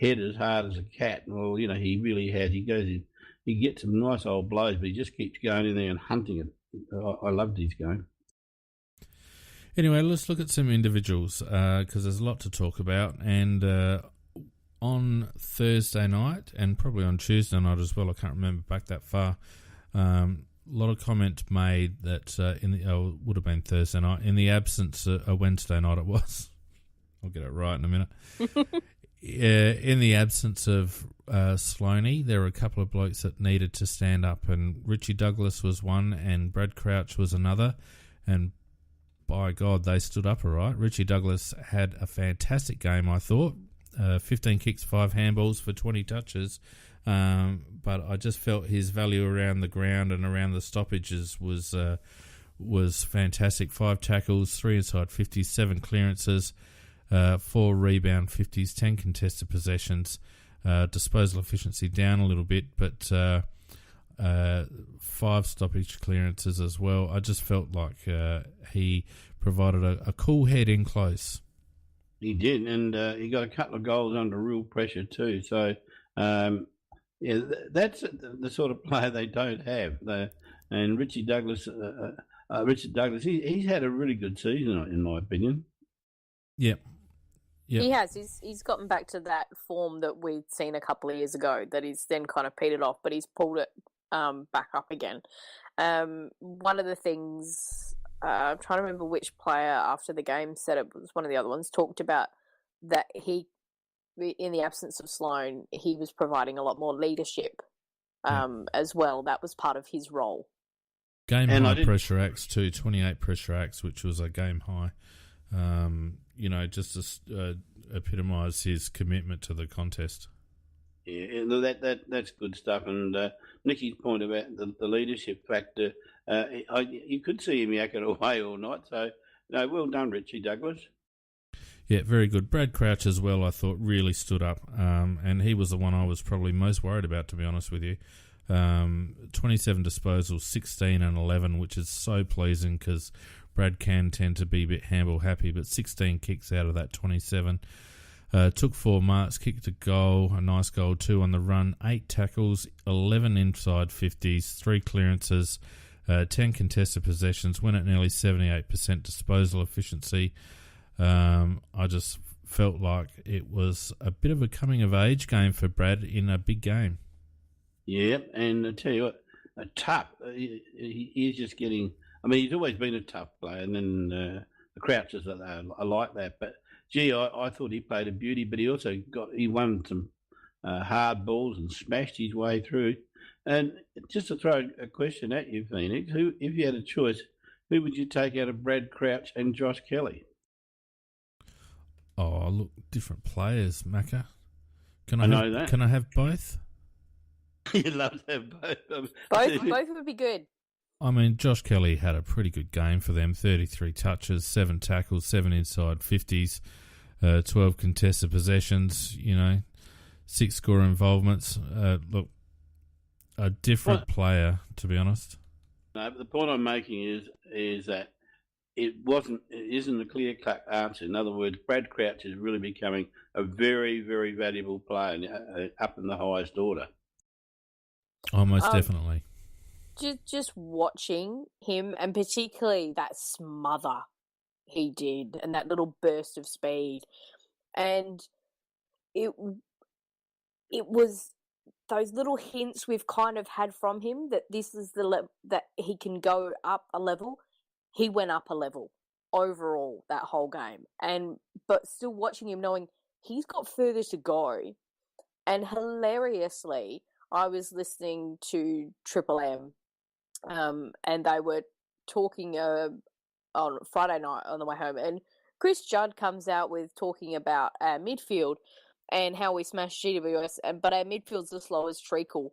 head as hard as a cat. Well, he really has. He goes in, he gets some nice old blows, but he just keeps going in there and hunting it. I loved his game. Anyway, let's look at some individuals, because there's a lot to talk about. And on Thursday night, and probably on Tuesday night as well, I can't remember back that far, a lot of comment made that it would have been Thursday night, in the absence of Wednesday night it was. I'll get it right in a minute. In the absence of Sloaney, there were a couple of blokes that needed to stand up, and Richie Douglas was one and Brad Crouch was another, and by God, they stood up all right. Richie Douglas had a fantastic game, I thought. 15 kicks, 5 handballs for 20 touches, but I just felt his value around the ground and around the stoppages was fantastic. 5 tackles, 3 inside 50s, 7 clearances, 4 rebound 50s, 10 contested possessions, disposal efficiency down a little bit, but 5 stoppage clearances as well. I just felt like he provided a cool head in close. He did, and he got a couple of goals under real pressure too. So, that's the sort of player they don't have. And Richie Douglas, he's had a really good season, in my opinion. Yep. He has. He's gotten back to that form that we'd seen a couple of years ago that he's then kind of petered off, but he's pulled it back up again. One of the things, I'm trying to remember which player after the game said it, was one of the other ones, talked about that he, in the absence of Sloan, he was providing a lot more leadership as well. That was part of his role. Game high pressure acts too, 28 pressure acts, which was a game high. Just to epitomise his commitment to the contest. Yeah, that's good stuff. And Nicky's point about the leadership factor, you could see him yakking away all night. So, no, well done, Richie Douglas. Yeah, very good. Brad Crouch as well, I thought, really stood up. And he was the one I was probably most worried about, to be honest with you. 27 disposals, 16 and 11, which is so pleasing because Brad can tend to be a bit handball happy, but 16 kicks out of that 27. Took 4 marks, kicked a goal, a nice goal, 2 on the run, 8 tackles, 11 inside 50s, 3 clearances, 10 contested possessions, went at nearly 78% disposal efficiency. I just felt like it was a bit of a coming-of-age game for Brad in a big game. Yeah, and I tell you what, a tough. He's just getting. I mean, he's always been a tough player, and then the Crouchers are like that. But gee, I thought he played a beauty, but he won some hard balls and smashed his way through. And just to throw a question at you, Phoenix, if you had a choice, who would you take out of Brad Crouch and Josh Kelly? Oh, look, different players, Macca. Can I have both? You'd love to have both. Both would be good. I mean, Josh Kelly had a pretty good game for them. 33 touches, 7 tackles, 7 inside 50s, 12 contested possessions, 6 score involvements. Look, a different player, to be honest. No, but the point I'm making is that it isn't a clear-cut answer. In other words, Brad Crouch is really becoming a very, very valuable player up in the highest order. Oh, most definitely. Just watching him, and particularly that smother he did, and that little burst of speed, and it was those little hints we've kind of had from him that this is that he can go up a level. He went up a level overall that whole game, but still watching him, knowing he's got further to go, and hilariously, I was listening to Triple M, and they were talking on Friday night on the way home, and Chris Judd comes out with talking about our midfield and how we smashed GWS, but our midfield's as slow as treacle,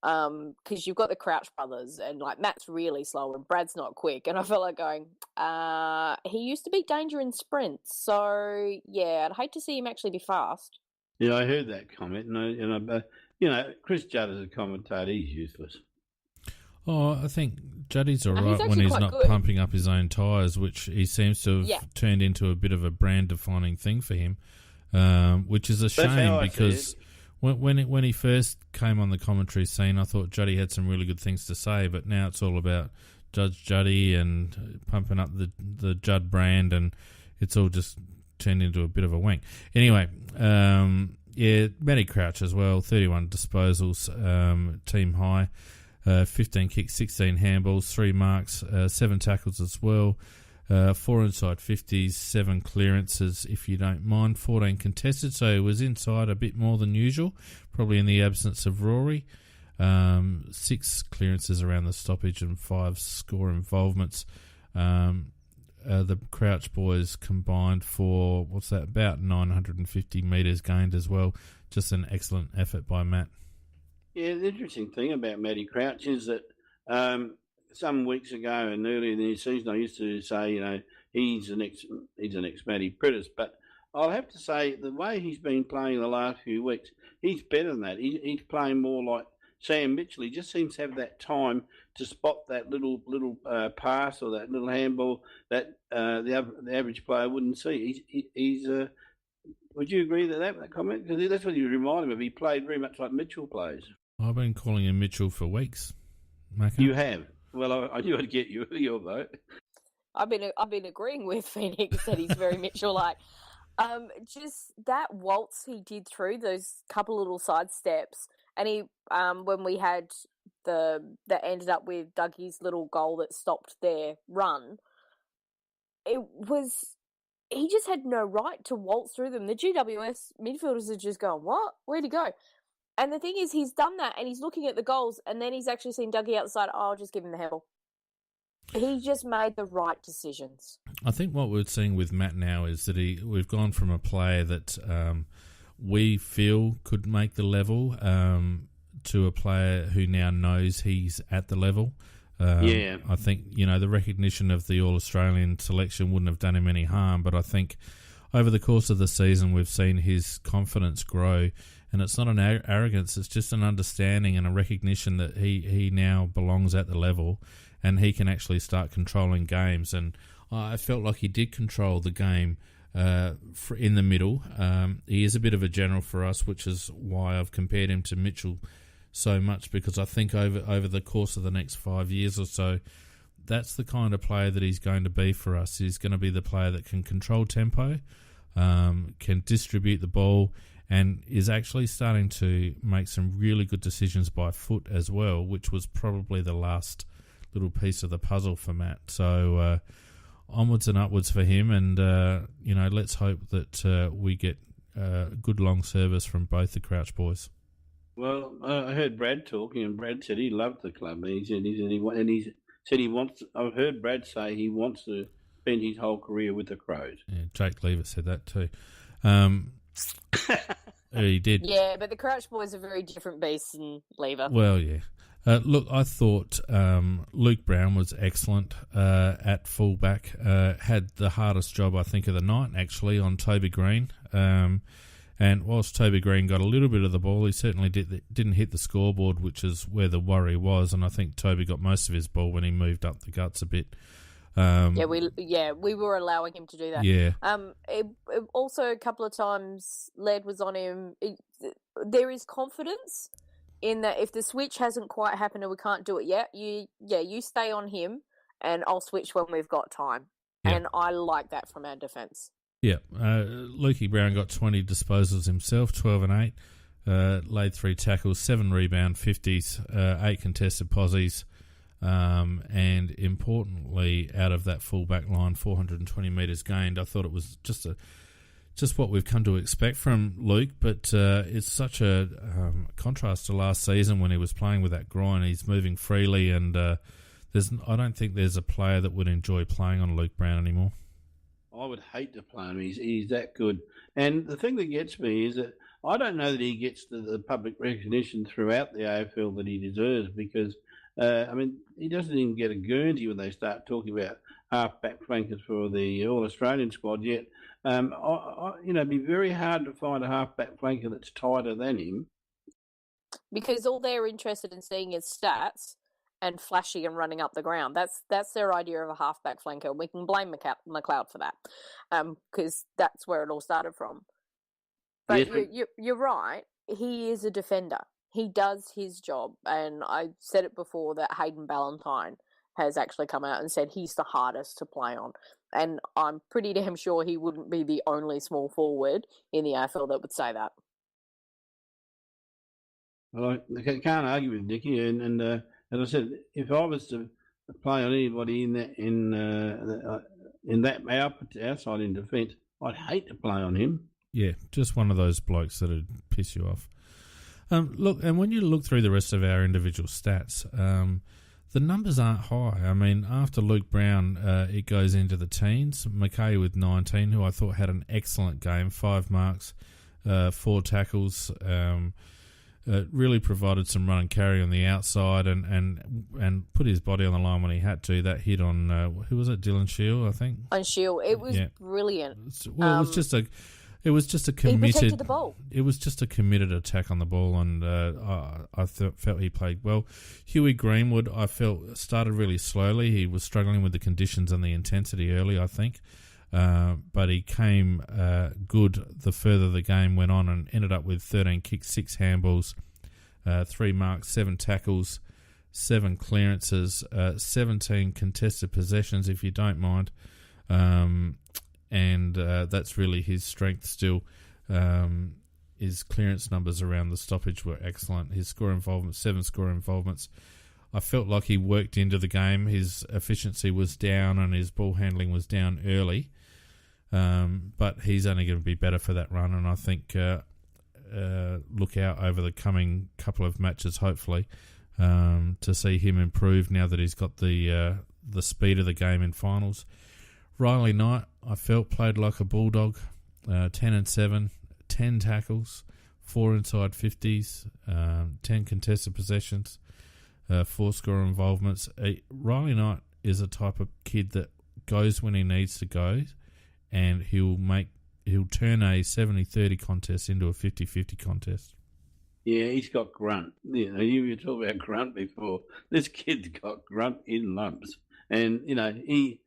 because you've got the Crouch brothers, and like Matt's really slow and Brad's not quick, and I felt like going, he used to beat Danger in sprints, so yeah, I'd hate to see him actually be fast. Yeah, I heard that comment, Chris Judd as a commentator, he's useless. Oh, I think Juddy's all right when he's not pumping up his own tyres, which he seems to have turned into a bit of a brand-defining thing for him, which is a shame because when he first came on the commentary scene, I thought Juddy had some really good things to say, but now it's all about Judge Juddy and pumping up the Judd brand, and it's all just turned into a bit of a wank. Anyway, Matty Crouch as well, 31 disposals, team high, 15 kicks, 16 handballs, 3 marks, 7 tackles as well, 4 inside 50s, 7 clearances, if you don't mind, 14 contested, so he was inside a bit more than usual, probably in the absence of Rory. 6 clearances around the stoppage and 5 score involvements. The Crouch boys combined for, about 950 metres gained as well. Just an excellent effort by Matt. Yeah, the interesting thing about Matty Crouch is that some weeks ago and earlier in the season, I used to say, he's the next Matty Prentice, but I'll have to say the way he's been playing the last few weeks, he's better than that. He's playing more like Sam Mitchell. He just seems to have that time to spot that little pass or that little handball that the average player wouldn't see. He's would you agree with that comment? Because that's what you remind him of. He played very much like Mitchell plays. I've been calling him Mitchell for weeks, Macca. You have? Well, I knew I'd get your vote. I've been agreeing with Phoenix that he's very Mitchell-like. Just that waltz he did through those couple little side steps, and he when we had that ended up with Dougie's little goal that stopped their run, he just had no right to waltz through them. The GWS midfielders are just going, what? Where'd he go? And the thing is, he's done that, and he's looking at the goals, and then he's actually seen Dougie outside. Oh, I'll just give him the handle. He just made the right decisions. I think what we're seeing with Matt now is that we've gone from a player that we feel could make the level to a player who now knows he's at the level. I think, the recognition of the All-Australian selection wouldn't have done him any harm, but I think over the course of the season we've seen his confidence grow, and it's not an arrogance, it's just an understanding and a recognition that he now belongs at the level, and he can actually start controlling games. And I felt like he did control the game in the middle. He is a bit of a general for us, which is why I've compared him to Mitchell so much, because I think over the course of the next 5 years or so, that's the kind of player that he's going to be for us. He's going to be the player that can control tempo, can distribute the ball, and is actually starting to make some really good decisions by foot as well, which was probably the last little piece of the puzzle for Matt. So onwards and upwards for him, and let's hope that we get good long service from both the Crouch boys. Well, I heard Brad talking, and Brad said he loved the club. He said he wants. I've heard Brad say he wants to spend his whole career with the Crows. Yeah, Jake Lever said that too. He did. Yeah, but the Crouch boys are very different beasts than Lever. Well, yeah. Look, I thought Luke Brown was excellent at fullback. Had the hardest job, I think, of the night, actually, on Toby Green. And whilst Toby Green got a little bit of the ball, he certainly didn't hit the scoreboard, which is where the worry was. And I think Toby got most of his ball when he moved up the guts a bit. We were allowing him to do that. Yeah. Also, a couple of times, Led was on him. There is confidence in that if the switch hasn't quite happened and we can't do it yet, you stay on him, and I'll switch when we've got time. Yeah. And I like that from our defence. Yeah, Lukey Brown got 20 disposals himself, 12 and 8, laid 3 tackles, 7 rebound 50s, 8 contested posies, and importantly, out of that full-back line, 420 metres gained. I thought it was just what we've come to expect from Luke, but it's such a contrast to last season when he was playing with that groin. He's moving freely, and I don't think there's a player that would enjoy playing on Luke Brown anymore. I would hate to play him. He's that good. And the thing that gets me is that I don't know that he gets the public recognition throughout the AFL that he deserves, because, he doesn't even get a Guernsey when they start talking about half-back flankers for the All-Australian squad yet. It'd be very hard to find a half-back flanker that's tighter than him. Because all they're interested in seeing is stats and flashing and running up the ground. That's their idea of a halfback flanker. We can blame McLeod for that, because that's where it all started from. But you're right. He is a defender. He does his job, and I said it before that Hayden Ballantyne has actually come out and said he's the hardest to play on. And I'm pretty damn sure he wouldn't be the only small forward in the AFL that would say that. Well, I can't argue with Nicky, and as I said, if I was to play on anybody in that outside in defence, I'd hate to play on him. Yeah, just one of those blokes that'd piss you off. Look, and when you look through the rest of our individual stats, the numbers aren't high. I mean, after Luke Brown, it goes into the teens. McKay with 19, who I thought had an excellent game, 5 marks, 4 tackles, really provided some run and carry on the outside, and put his body on the line when he had to. That hit on who was it? Dylan Shield, I think. On Shield, it was brilliant. Well, it was just a committed. He protected the ball. It was just a committed attack on the ball, and I felt he played well. Huey Greenwood, I felt, started really slowly. He was struggling with the conditions and the intensity early, I think. But he came good the further the game went on, and ended up with 13 kicks, 6 handballs, 3 marks, 7 tackles, 7 clearances, 17 contested possessions, if you don't mind. And that's really his strength still. His clearance numbers around the stoppage were excellent. His score involvement, 7 score involvements. I felt like he worked into the game. His efficiency was down and his ball handling was down early. But he's only going to be better for that run, and I think look out over the coming couple of matches, hopefully, to see him improve now that he's got the speed of the game in finals. Riley Knight, I felt, played like a bulldog, 10 and 7, 10 tackles, 4 inside 50s, 10 contested possessions, 4 score involvements. Riley Knight is a type of kid that goes when he needs to go, and he'll turn a 70-30 contest into a 50-50 contest. Yeah, he's got grunt. You know, you were talking about grunt before. This kid's got grunt in lumps, and there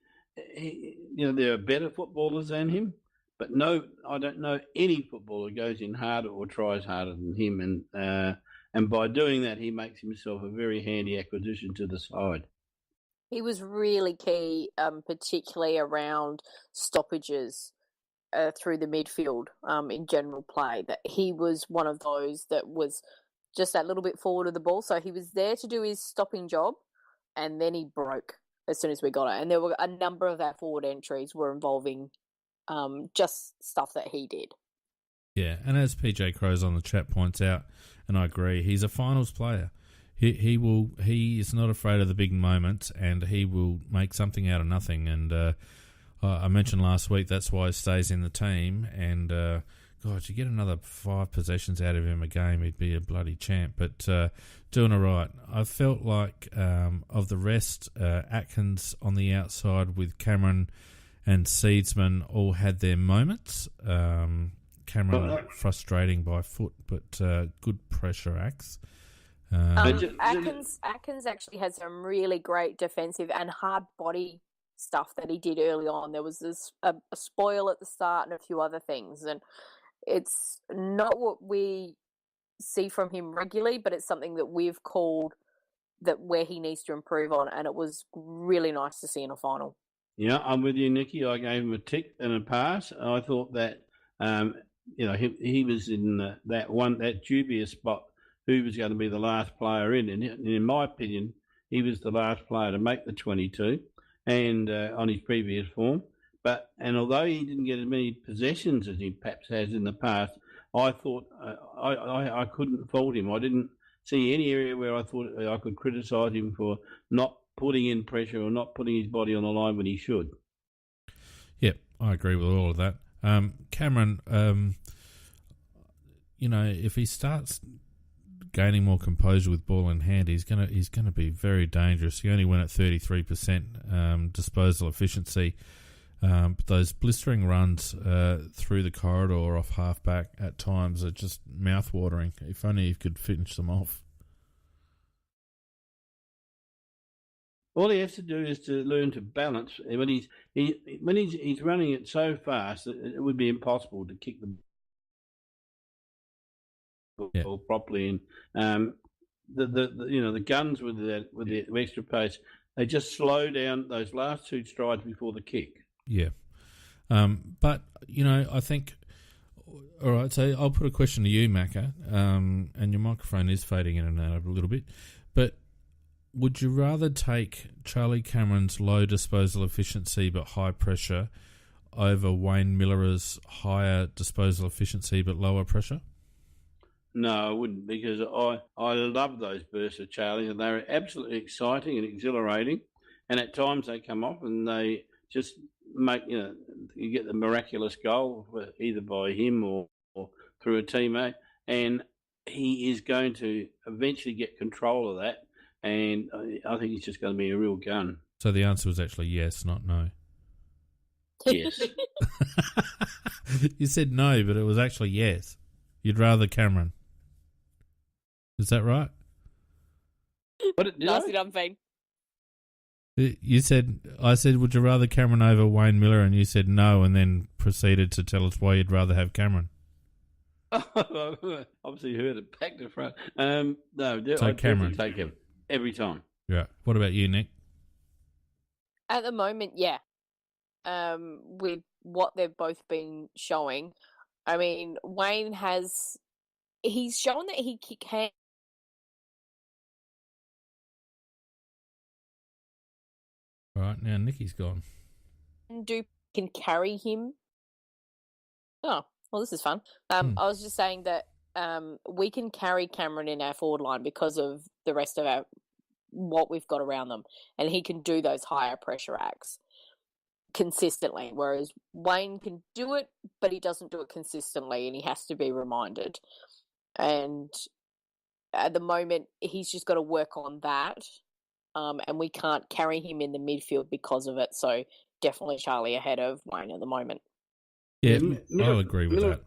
are better footballers than him, but no, I don't know any footballer goes in harder or tries harder than him, and by doing that, he makes himself a very handy acquisition to the side. He was really key, particularly around stoppages through the midfield in general play. That he was one of those that was just that little bit forward of the ball. So he was there to do his stopping job, and then he broke as soon as we got it. And there were a number of our forward entries were involving just stuff that he did. Yeah, and as PJ Crows on the chat points out, and I agree, he's a finals player. He is not afraid of the big moments, and he will make something out of nothing. And I mentioned last week that's why he stays in the team. And God, you get another 5 possessions out of him a game, he'd be a bloody champ. But doing all right. I felt like of the rest, Atkins on the outside with Cameron and Seedsman all had their moments. Cameron frustrating by foot, but good pressure acts. Atkins actually had some really great defensive and hard body stuff that he did early on. There was a spoil at the start and a few other things, and it's not what we see from him regularly, but it's something that we've called that where he needs to improve on, and it was really nice to see in a final. Yeah, I'm with you, Nicky. I gave him a tick and a pass. I thought that he was in that dubious spot. Who was going to be the last player in? And in my opinion, he was the last player to make the 22, and on his previous form. And although he didn't get as many possessions as he perhaps has in the past, I thought I couldn't fault him. I didn't see any area where I thought I could criticise him for not putting in pressure or not putting his body on the line when he should. Yep, I agree with all of that. Cameron, if he starts gaining more composure with ball in hand, he's gonna be very dangerous. He only went at 33% disposal efficiency. But those blistering runs through the corridor off halfback at times are just mouth-watering. If only he could finish them off. All he has to do is to learn to balance. When he's running it so fast, it would be impossible to kick the ball properly. And the guns with the extra pace, they just slow down those last 2 strides before the kick. Yeah. But, I think... All right, so I'll put a question to you, Macca, and your microphone is fading in and out a little bit. But would you rather take Charlie Cameron's low disposal efficiency but high pressure over Wayne Miller's higher disposal efficiency but lower pressure? No, I wouldn't, because I love those bursts of Charlie, and they're absolutely exciting and exhilarating. And at times they come off and they just make, you get the miraculous goal either by him or through a teammate, and he is going to eventually get control of that, and I think he's just going to be a real gun. So the answer was actually yes, not no. Yes. You said no, but it was actually yes. You'd rather Cameron. Is that right? Nasty dumb thing. I said, would you rather Cameron over Wayne Miller? And you said no, and then proceeded to tell us why you'd rather have Cameron. Obviously heard it back to front. No, so I'd Cameron. Take him every time. Yeah. What about you, Nick? At the moment, yeah. With what they've both been showing, I mean, Wayne he's shown that he can. All right, now Nicky's gone. Can carry him. Oh, well, this is fun. I was just saying that we can carry Cameron in our forward line because of the rest of what we've got around them, and he can do those higher pressure acts consistently, whereas Wayne can do it, but he doesn't do it consistently, and he has to be reminded. And at the moment, he's just got to work on that. And we can't carry him in the midfield because of it. So definitely Charlie ahead of Wayne at the moment. Yeah, I'll agree with that.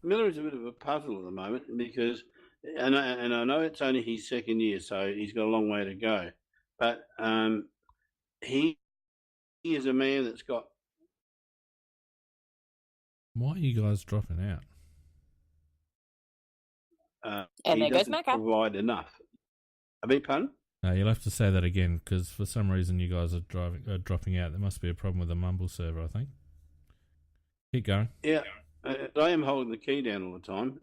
Miller is a bit of a puzzle at the moment because and I know it's only his second year, so he's got a long way to go. But he is a man that's got. Why are you guys dropping out? And he there goes doesn't Macca. provide enough. I beg pardon? You'll have to say that again, because for some reason you guys are dropping out. There must be a problem with the mumble server, I think. Keep going. Yeah, I am holding the key down all the time.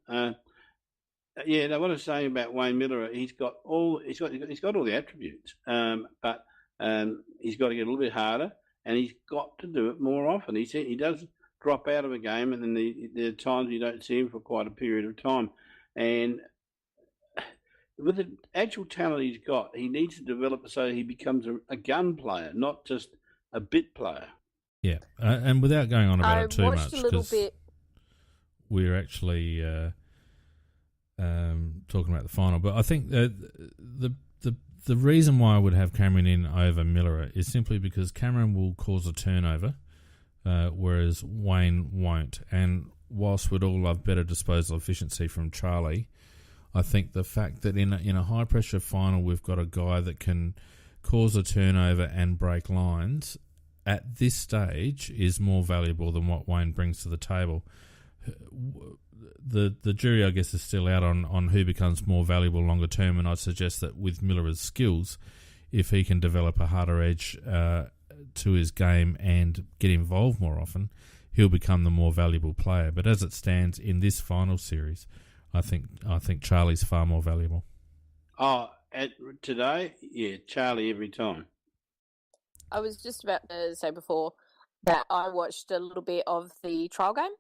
Yeah, now what I was saying about Wayne Miller, he's got all the attributes, but he's got to get a little bit harder, and he's got to do it more often. He does drop out of a game, and then there are times you don't see him for quite a period of time, and with the actual talent he's got, he needs to develop so he becomes a gun player, not just a bit player. Yeah, and without going on about it too much, a little bit. We're actually talking about the final, but I think the reason why I would have Cameron in over Miller is simply because Cameron will cause a turnover, whereas Wayne won't. And whilst we'd all love better disposal efficiency from Charlie, I think the fact that in a high pressure final we've got a guy that can cause a turnover and break lines at this stage is more valuable than what Wayne brings to the table. The jury, I guess, is still out on who becomes more valuable longer term, and I'd suggest that with Miller's skills, if he can develop a harder edge to his game and get involved more often, he'll become the more valuable player. But as it stands in this final series, I think Charlie's far more valuable. Oh, today, yeah, Charlie every time. I was just about to say before that I watched a little bit of the trial game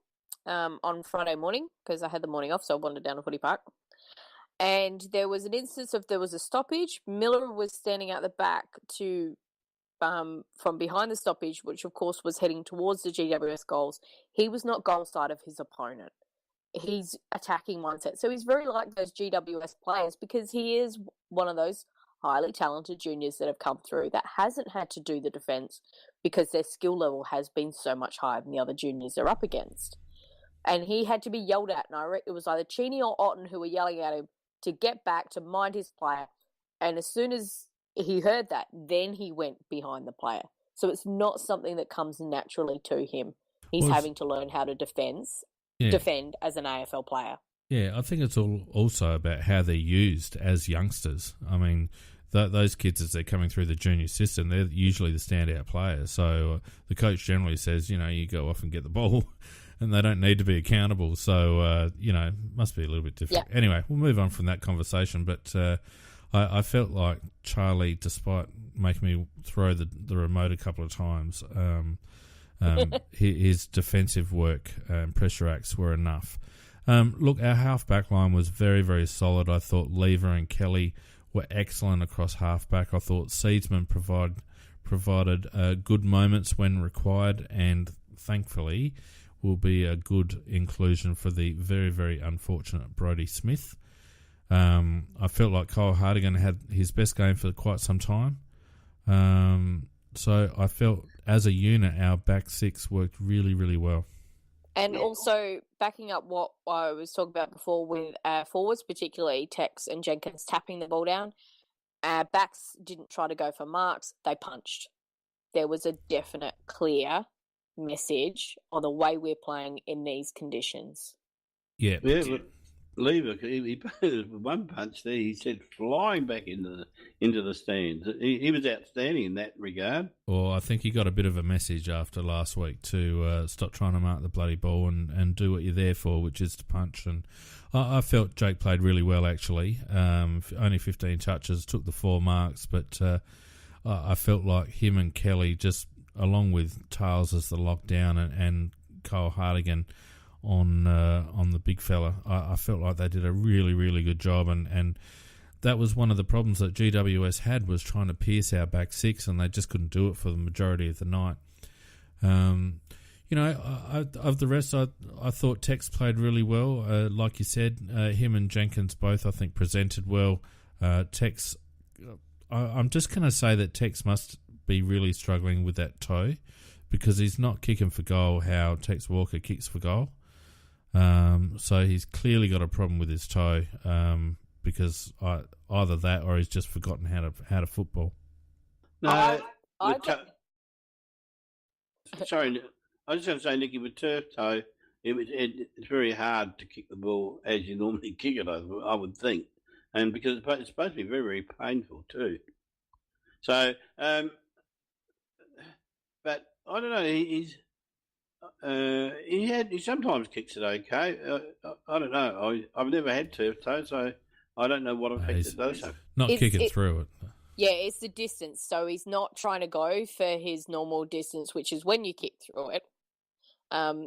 on Friday morning because I had the morning off, so I wandered down to Footy Park. And there was an instance of there was a stoppage. Miller was standing out the back from behind the stoppage, which of course was heading towards the GWS goals. He was not goal side of his opponent. He's attacking mindset. So he's very like those GWS players because he is one of those highly talented juniors that have come through that hasn't had to do the defence because their skill level has been so much higher than the other juniors they're up against. And he had to be yelled at, and it was either Cheney or Otten who were yelling at him to get back, to mind his player. And as soon as he heard that, then he went behind the player. So it's not something that comes naturally to him. He's having to learn how to defend as an AFL player. Yeah, I think it's also about how they're used as youngsters. I mean, those kids, as they're coming through the junior system, they're usually the standout players. So the coach generally says, you go off and get the ball, and they don't need to be accountable. So, must be a little bit different. Yeah. Anyway, we'll move on from that conversation. But I felt like Charlie, despite making me throw the remote a couple of times, his defensive work and pressure acts were enough. Look, our half-back line was very, very solid. I thought Lever and Kelly were excellent across half-back. I thought Seedsman provided good moments when required, and thankfully will be a good inclusion for the very, very unfortunate Brodie Smith. I felt like Kyle Hardigan had his best game for quite some time. So I felt as a unit, our back six worked really, really well. And also backing up what I was talking about before with forwards, particularly Tex and Jenkins tapping the ball down. Backs didn't try to go for marks, they punched. There was a definite, clear message on the way we're playing in these conditions. Yeah, but Lever, he put one punch there, he said flying back into the stands. He was outstanding in that regard. Well, I think he got a bit of a message after last week to stop trying to mark the bloody ball and do what you're there for, which is to punch. And I felt Jake played really well, actually. Only 15 touches, took the 4 marks, but I felt like him and Kelly, just along with Tales as the lockdown and Kyle Hardigan on the big fella, I felt like they did a really, really good job, and that was one of the problems that GWS had, was trying to pierce our back six, and they just couldn't do it for the majority of the night. Of the rest, I thought Tex played really well. Like you said, him and Jenkins both, I think, presented well. Tex, I'm just going to say that Tex must be really struggling with that toe, because he's not kicking for goal how Tex Walker kicks for goal. So he's clearly got a problem with his toe, because either that or he's just forgotten how to football. No, I sorry, I was just going to say, Nicky, with turf toe, it's very hard to kick the ball as you normally kick it, I would think, and because it's supposed to be very, very painful too. So, but I don't know. He sometimes kicks it okay. I don't know. I've never had turf toe, so I don't know what effect it does have. Not kicking through it. Yeah, it's the distance. So he's not trying to go for his normal distance, which is when you kick through it.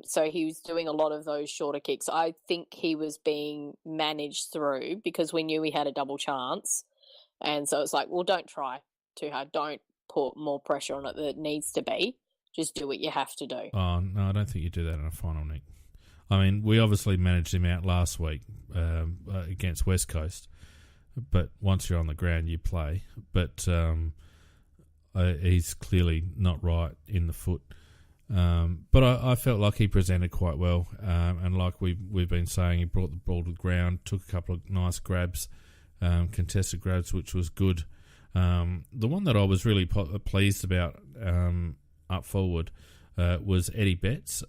So he was doing a lot of those shorter kicks. I think he was being managed through because we knew he had a double chance. And so it's like, well, don't try too hard. Don't put more pressure on it than it needs to be. Just do what you have to do. Oh, no, I don't think you do that in a final, Nick. I mean, we obviously managed him out last week against West Coast. But once you're on the ground, you play. But he's clearly not right in the foot. But I felt like he presented quite well. And like we've been saying, he brought the ball to the ground, took a couple of nice grabs, contested grabs, which was good. The one that I was really pleased about up forward was Eddie Betts.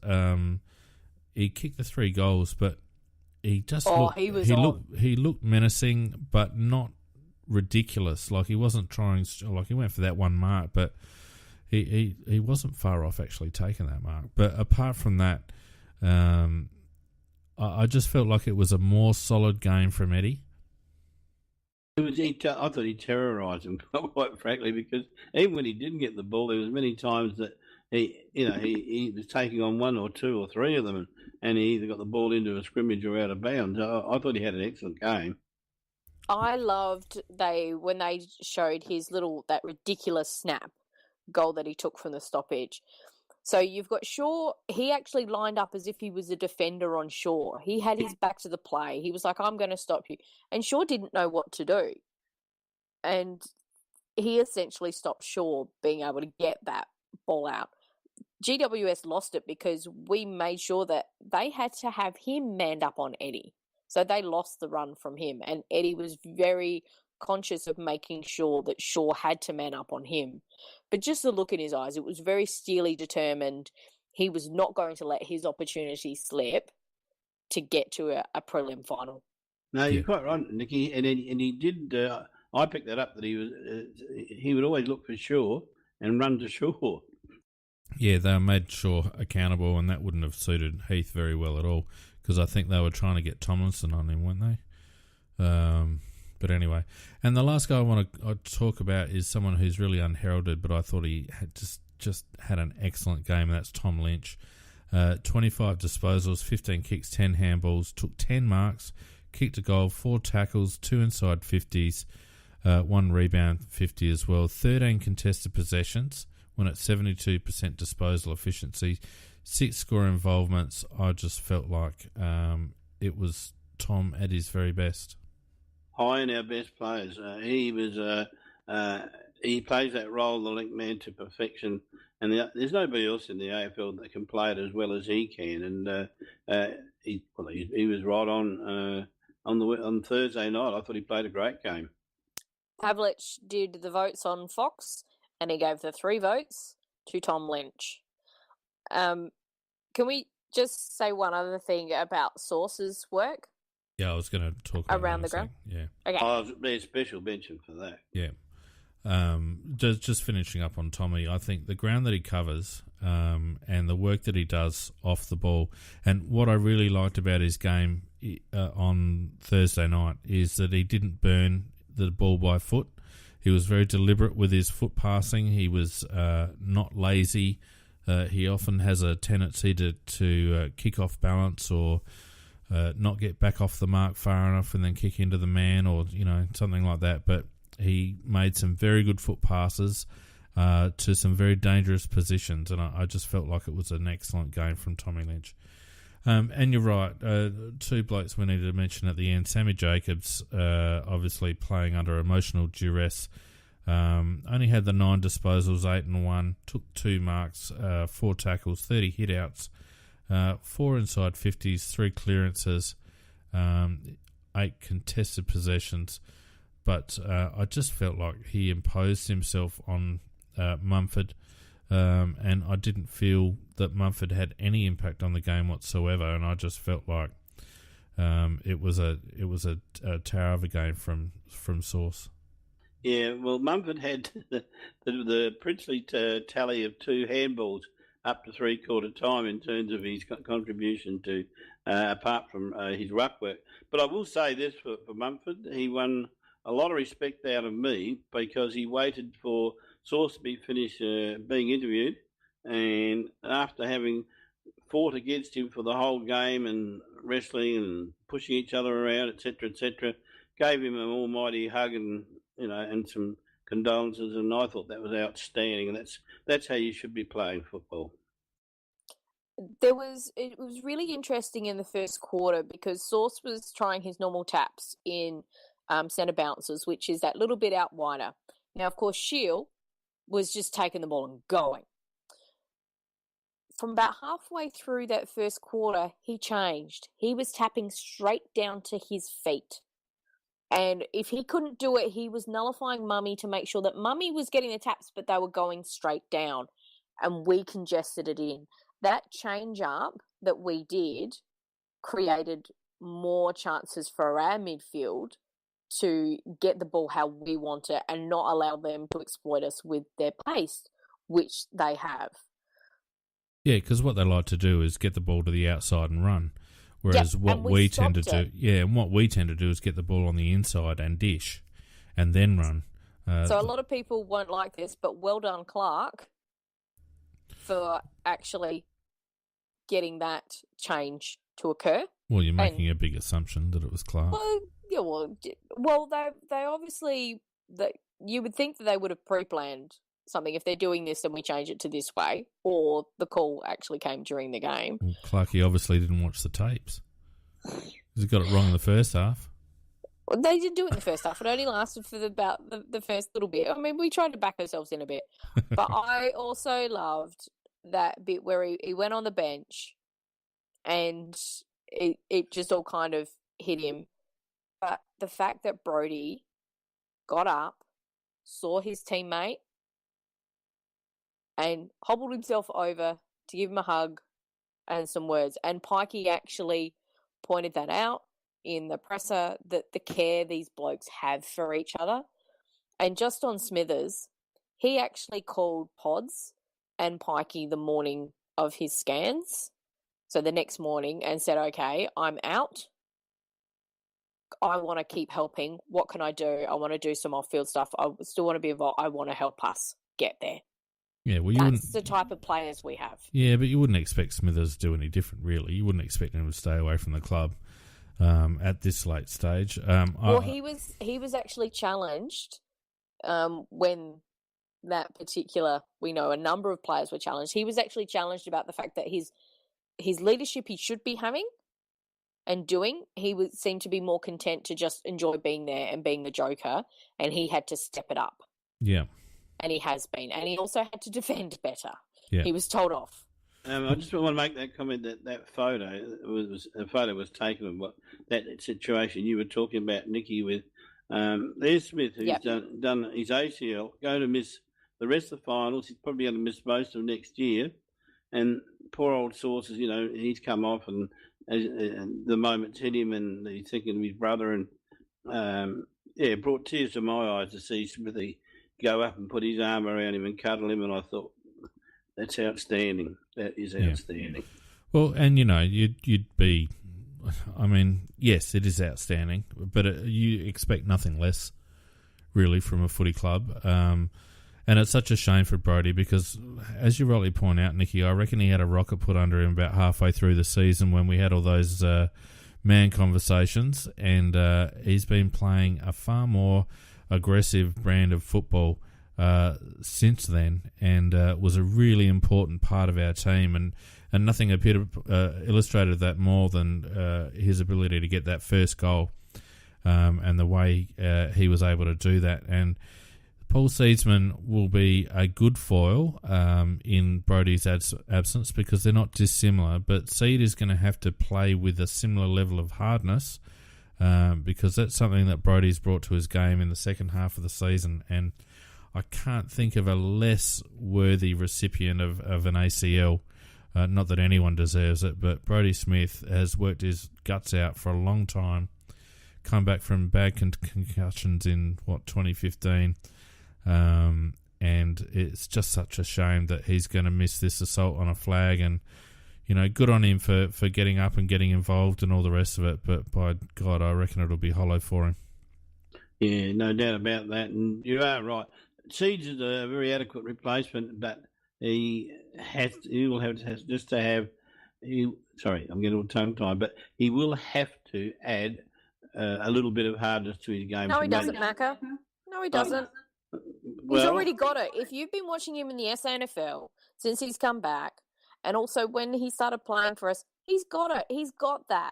He kicked the 3 goals, but he just he looked menacing, but not ridiculous. Like he wasn't trying. Like he went for that one mark, but he wasn't far off actually taking that mark. But apart from that, I just felt like it was a more solid game from Eddie. I thought he terrorised him, quite frankly, because even when he didn't get the ball, there was many times that he was taking on 1 or 2 or 3 of them, and he either got the ball into a scrimmage or out of bounds. I thought he had an excellent game. I loved when they showed his that ridiculous snap goal that he took from the stoppage. So you've got Shaw. He actually lined up as if he was a defender on Shaw. He had his back to the play. He was like, I'm going to stop you. And Shaw didn't know what to do. And he essentially stopped Shaw being able to get that ball out. GWS lost it because we made sure that they had to have him manned up on Eddie. So they lost the run from him. And Eddie was very conscious of making sure that Shaw had to man up on him. But just the look in his eyes, it was very steely determined. He was not going to let his opportunity slip to get to a prelim final. No, you're quite right, Nicky. And he did. I picked that up that he would always look for Shaw and run to Shaw. Yeah, they made Shaw accountable, and that wouldn't have suited Heath very well at all because I think they were trying to get Tomlinson on him, weren't they? But anyway, and the last guy I want to talk about is someone who's really unheralded, but I thought he had just had an excellent game, and that's Tom Lynch. 25 disposals, 15 kicks, 10 handballs, took 10 marks, kicked a goal, 4 tackles, 2 inside 50s, 1 rebound 50 as well, 13 contested possessions, went at 72% disposal efficiency, 6 score involvements. I just felt like it was Tom at his very best. High in our best players. He plays that role, the link man, to perfection. And there's nobody else in the AFL that can play it as well as he can. And he was right on Thursday night. I thought he played a great game. Pavlich did the votes on Fox, and he gave the 3 votes to Tom Lynch. Can we just say one other thing about Sauce's work? Yeah, I was going to talk about around the ground. Yeah. Okay. There's special mention for that. Yeah. Just finishing up on Tommy, I think the ground that he covers and the work that he does off the ball, and what I really liked about his game on Thursday night is that he didn't burn the ball by foot. He was very deliberate with his foot passing. He was not lazy. He often has a tendency to kick off balance or not get back off the mark far enough and then kick into the man or, something like that. But he made some very good foot passes to some very dangerous positions, and I just felt like it was an excellent game from Tommy Lynch. And you're right, 2 blokes we needed to mention at the end. Sammy Jacobs, obviously playing under emotional duress, only had the 9 disposals, 8 and 1, took 2 marks, 4 tackles, 30 hit-outs, 4 inside 50s, 3 clearances, 8 contested possessions. But I just felt like he imposed himself on Mumford, and I didn't feel that Mumford had any impact on the game whatsoever. And I just felt like it was a tower of a game from Source. Yeah, well, Mumford had the princely tally of 2 handballs up to three-quarter time in terms of his contribution to, apart from his ruck work. But I will say this for Mumford, he won a lot of respect out of me because he waited for Source to be finished being interviewed, and after having fought against him for the whole game and wrestling and pushing each other around, etc., gave him an almighty hug and some condolences, and I thought that was outstanding, and that's how you should be playing football. It was really interesting in the first quarter because Source was trying his normal taps in centre bounces, which is that little bit out wider. Now, of course, Shield was just taking the ball and going. From about halfway through that first quarter, he changed. He was tapping straight down to his feet. And if he couldn't do it, he was nullifying Mummy to make sure that Mummy was getting the taps, but they were going straight down. And we congested it in. That change up that we did created more chances for our midfield to get the ball how we want it and not allow them to exploit us with their pace, which they have. Yeah, because what they like to do is get the ball to the outside and run. Whereas what we tend to do is get the ball on the inside and dish and then run. So a lot of people won't like this, but well done, Clark, for actually getting that change to occur. Well, you're making a big assumption that it was Clark. Well, yeah, well, they obviously, you would think that they would have pre-planned something. If they're doing this, then we change it to this way, or the call actually came during the game. Well, Clarkey obviously didn't watch the tapes. He got it wrong in the first half. Well, they did do it in the first half. It only lasted for about the first little bit. I mean, we tried to back ourselves in a bit. But I also loved that bit where he went on the bench and it just all kind of hit him. But the fact that Brodie got up, saw his teammate, and hobbled himself over to give him a hug and some words. And Pikey actually pointed that out in the presser, that the care these blokes have for each other. And just on Smithers, he actually called Pods and Pikey the morning of his scans, so the next morning, and said, okay, I'm out. I want to keep helping. What can I do? I want to do some off-field stuff. I still want to be involved. I want to help us get there. Yeah, well, that's the type of players we have. Yeah, but you wouldn't expect Smithers to do any different, really. You wouldn't expect him to stay away from the club at this late stage. Well, he was actually challenged when that particular, we know a number of players were challenged. He was actually challenged about the fact that his leadership he should be having and doing, he would seem to be more content to just enjoy being there and being the joker, and he had to step it up. Yeah. And he has been. And he also had to defend better. Yeah. He was told off. I just want to make that comment that photo was taken of that situation you were talking about, Nikki, with there's Smith, who's done his ACL, going to miss the rest of the finals. He's probably going to miss most of next year. And poor old Sources, he's come off and the moment's hit him and he's thinking of his brother. And, it brought tears to my eyes to see Smithy go up and put his arm around him and cuddle him, and I thought, that's outstanding. That is outstanding. Yeah. Well, and you'd be, I mean, yes, it is outstanding, but you expect nothing less, really, from a footy club. And it's such a shame for Brodie because, as you rightly point out, Nicky, I reckon he had a rocket put under him about halfway through the season when we had all those man conversations, and he's been playing a far more aggressive brand of football since then, and was a really important part of our team, and nothing appeared illustrated that more than his ability to get that first goal, and the way he was able to do that. And Paul Seedsman will be a good foil in Brodie's absence because they're not dissimilar, but Seed is going to have to play with a similar level of hardness because that's something that Brodie's brought to his game in the second half of the season, and I can't think of a less worthy recipient of an ACL. Not that anyone deserves it, but Brodie Smith has worked his guts out for a long time, come back from bad concussions in, 2015, and it's just such a shame that he's going to miss this assault on a flag, and, good on him for getting up and getting involved and all the rest of it, but by God, I reckon it'll be hollow for him. Yeah, no doubt about that, and you are right. Seeds is a very adequate replacement, but he will have to have. Sorry, I'm getting a little tongue-tied, but he will have to add a little bit of hardness to his game. No, he doesn't, Macca. No, he doesn't. He's already got it. If you've been watching him in the SANFL since he's come back, and also when he started playing for us, he's got it. He's got that.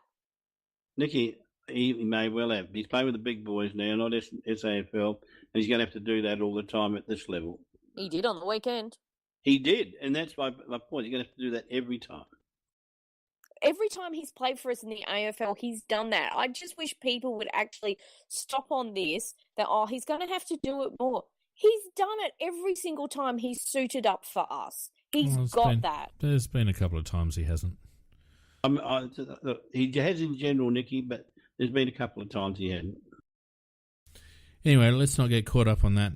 Nicky, he may well have. He's playing with the big boys now, not SANFL, and he's going to have to do that all the time at this level. He did on the weekend. He did, and that's my point. You're going to have to do that every time. Every time he's played for us in the AFL, he's done that. I just wish people would actually stop on this, that, he's going to have to do it more. He's done it every single time he's suited up for us. He's got that. There's been a couple of times he hasn't. He has in general, Nicky, but there's been a couple of times he hadn't. Anyway, let's not get caught up on that.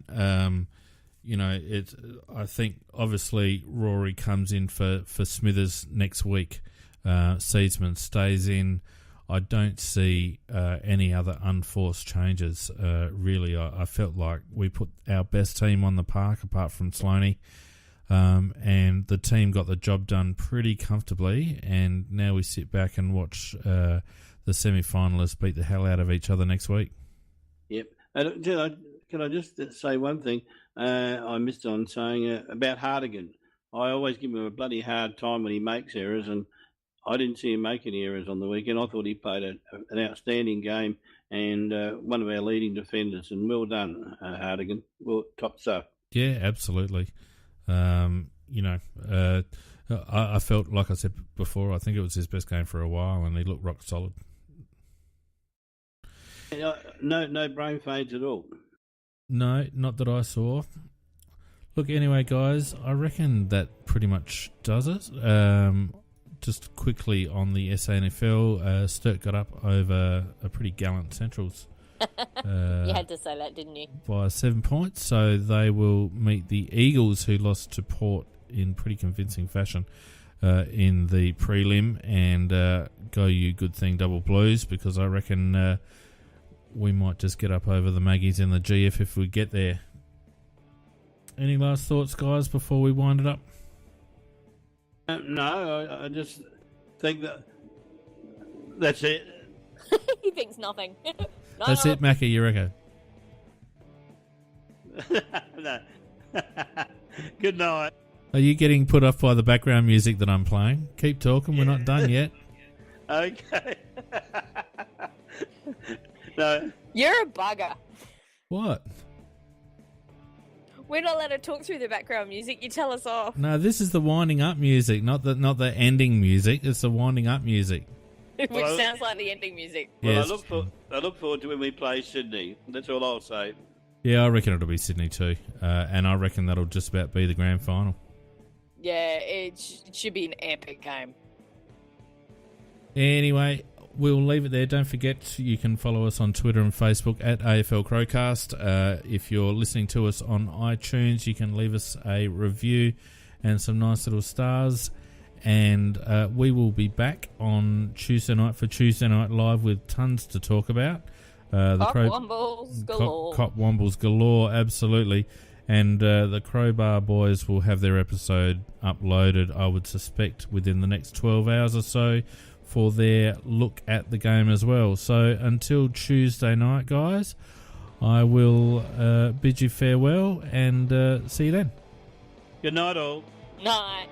I think obviously Rory comes in for Smithers next week. Seedsman stays in. I don't see any other unforced changes. Really, I felt like we put our best team on the park apart from Sloaney, and the team got the job done pretty comfortably. And now we sit back and watch the semi-finalists beat the hell out of each other next week. Yep. Can I just say one thing? I missed on saying about Hardigan. I always give him a bloody hard time when he makes errors, and I didn't see him make any errors on the weekend. I thought he played an outstanding game and one of our leading defenders. And well done, Hardigan. Well, top stuff. Yeah, absolutely. I felt, like I said before, I think it was his best game for a while, and he looked rock solid. No brain fades at all. No, not that I saw. Look, anyway, guys, I reckon that pretty much does it. Just quickly on the SANFL, Sturt got up over a pretty gallant Centrals. You had to say that, didn't you? By 7 points, so they will meet the Eagles, who lost to Port in pretty convincing fashion in the prelim, and go you good thing double blues, because I reckon we might just get up over the Maggies in the GF if we get there. Any last thoughts, guys, before we wind it up? No, I just think that's it. He thinks nothing. That's it, Macca, Eureka. No. Good night. Are you getting put off by the background music that I'm playing? Keep talking, we're not done yet. Okay. No. You're a bugger. What? We're not allowed to talk through the background music. You tell us off. No, this is the winding up music, not the ending music. It's the winding up music. Which sounds like the ending music. Well, yes. I look forward to when we play Sydney. That's all I'll say. Yeah, I reckon it'll be Sydney too. And I reckon that'll just about be the grand final. Yeah, it should be an epic game. Anyway, we'll leave it there. Don't forget, you can follow us on Twitter and Facebook at AFL Crowcast. If you're listening to us on iTunes, you can leave us a review and some nice little stars. And we will be back on Tuesday night for Tuesday Night Live with tons to talk about. Wombles galore. Cop Wombles galore, absolutely. And the Crowbar boys will have their episode uploaded, I would suspect, within the next 12 hours or so, for their look at the game as well. So until Tuesday night, guys, I will bid you farewell and see you then. Good night, all. Night.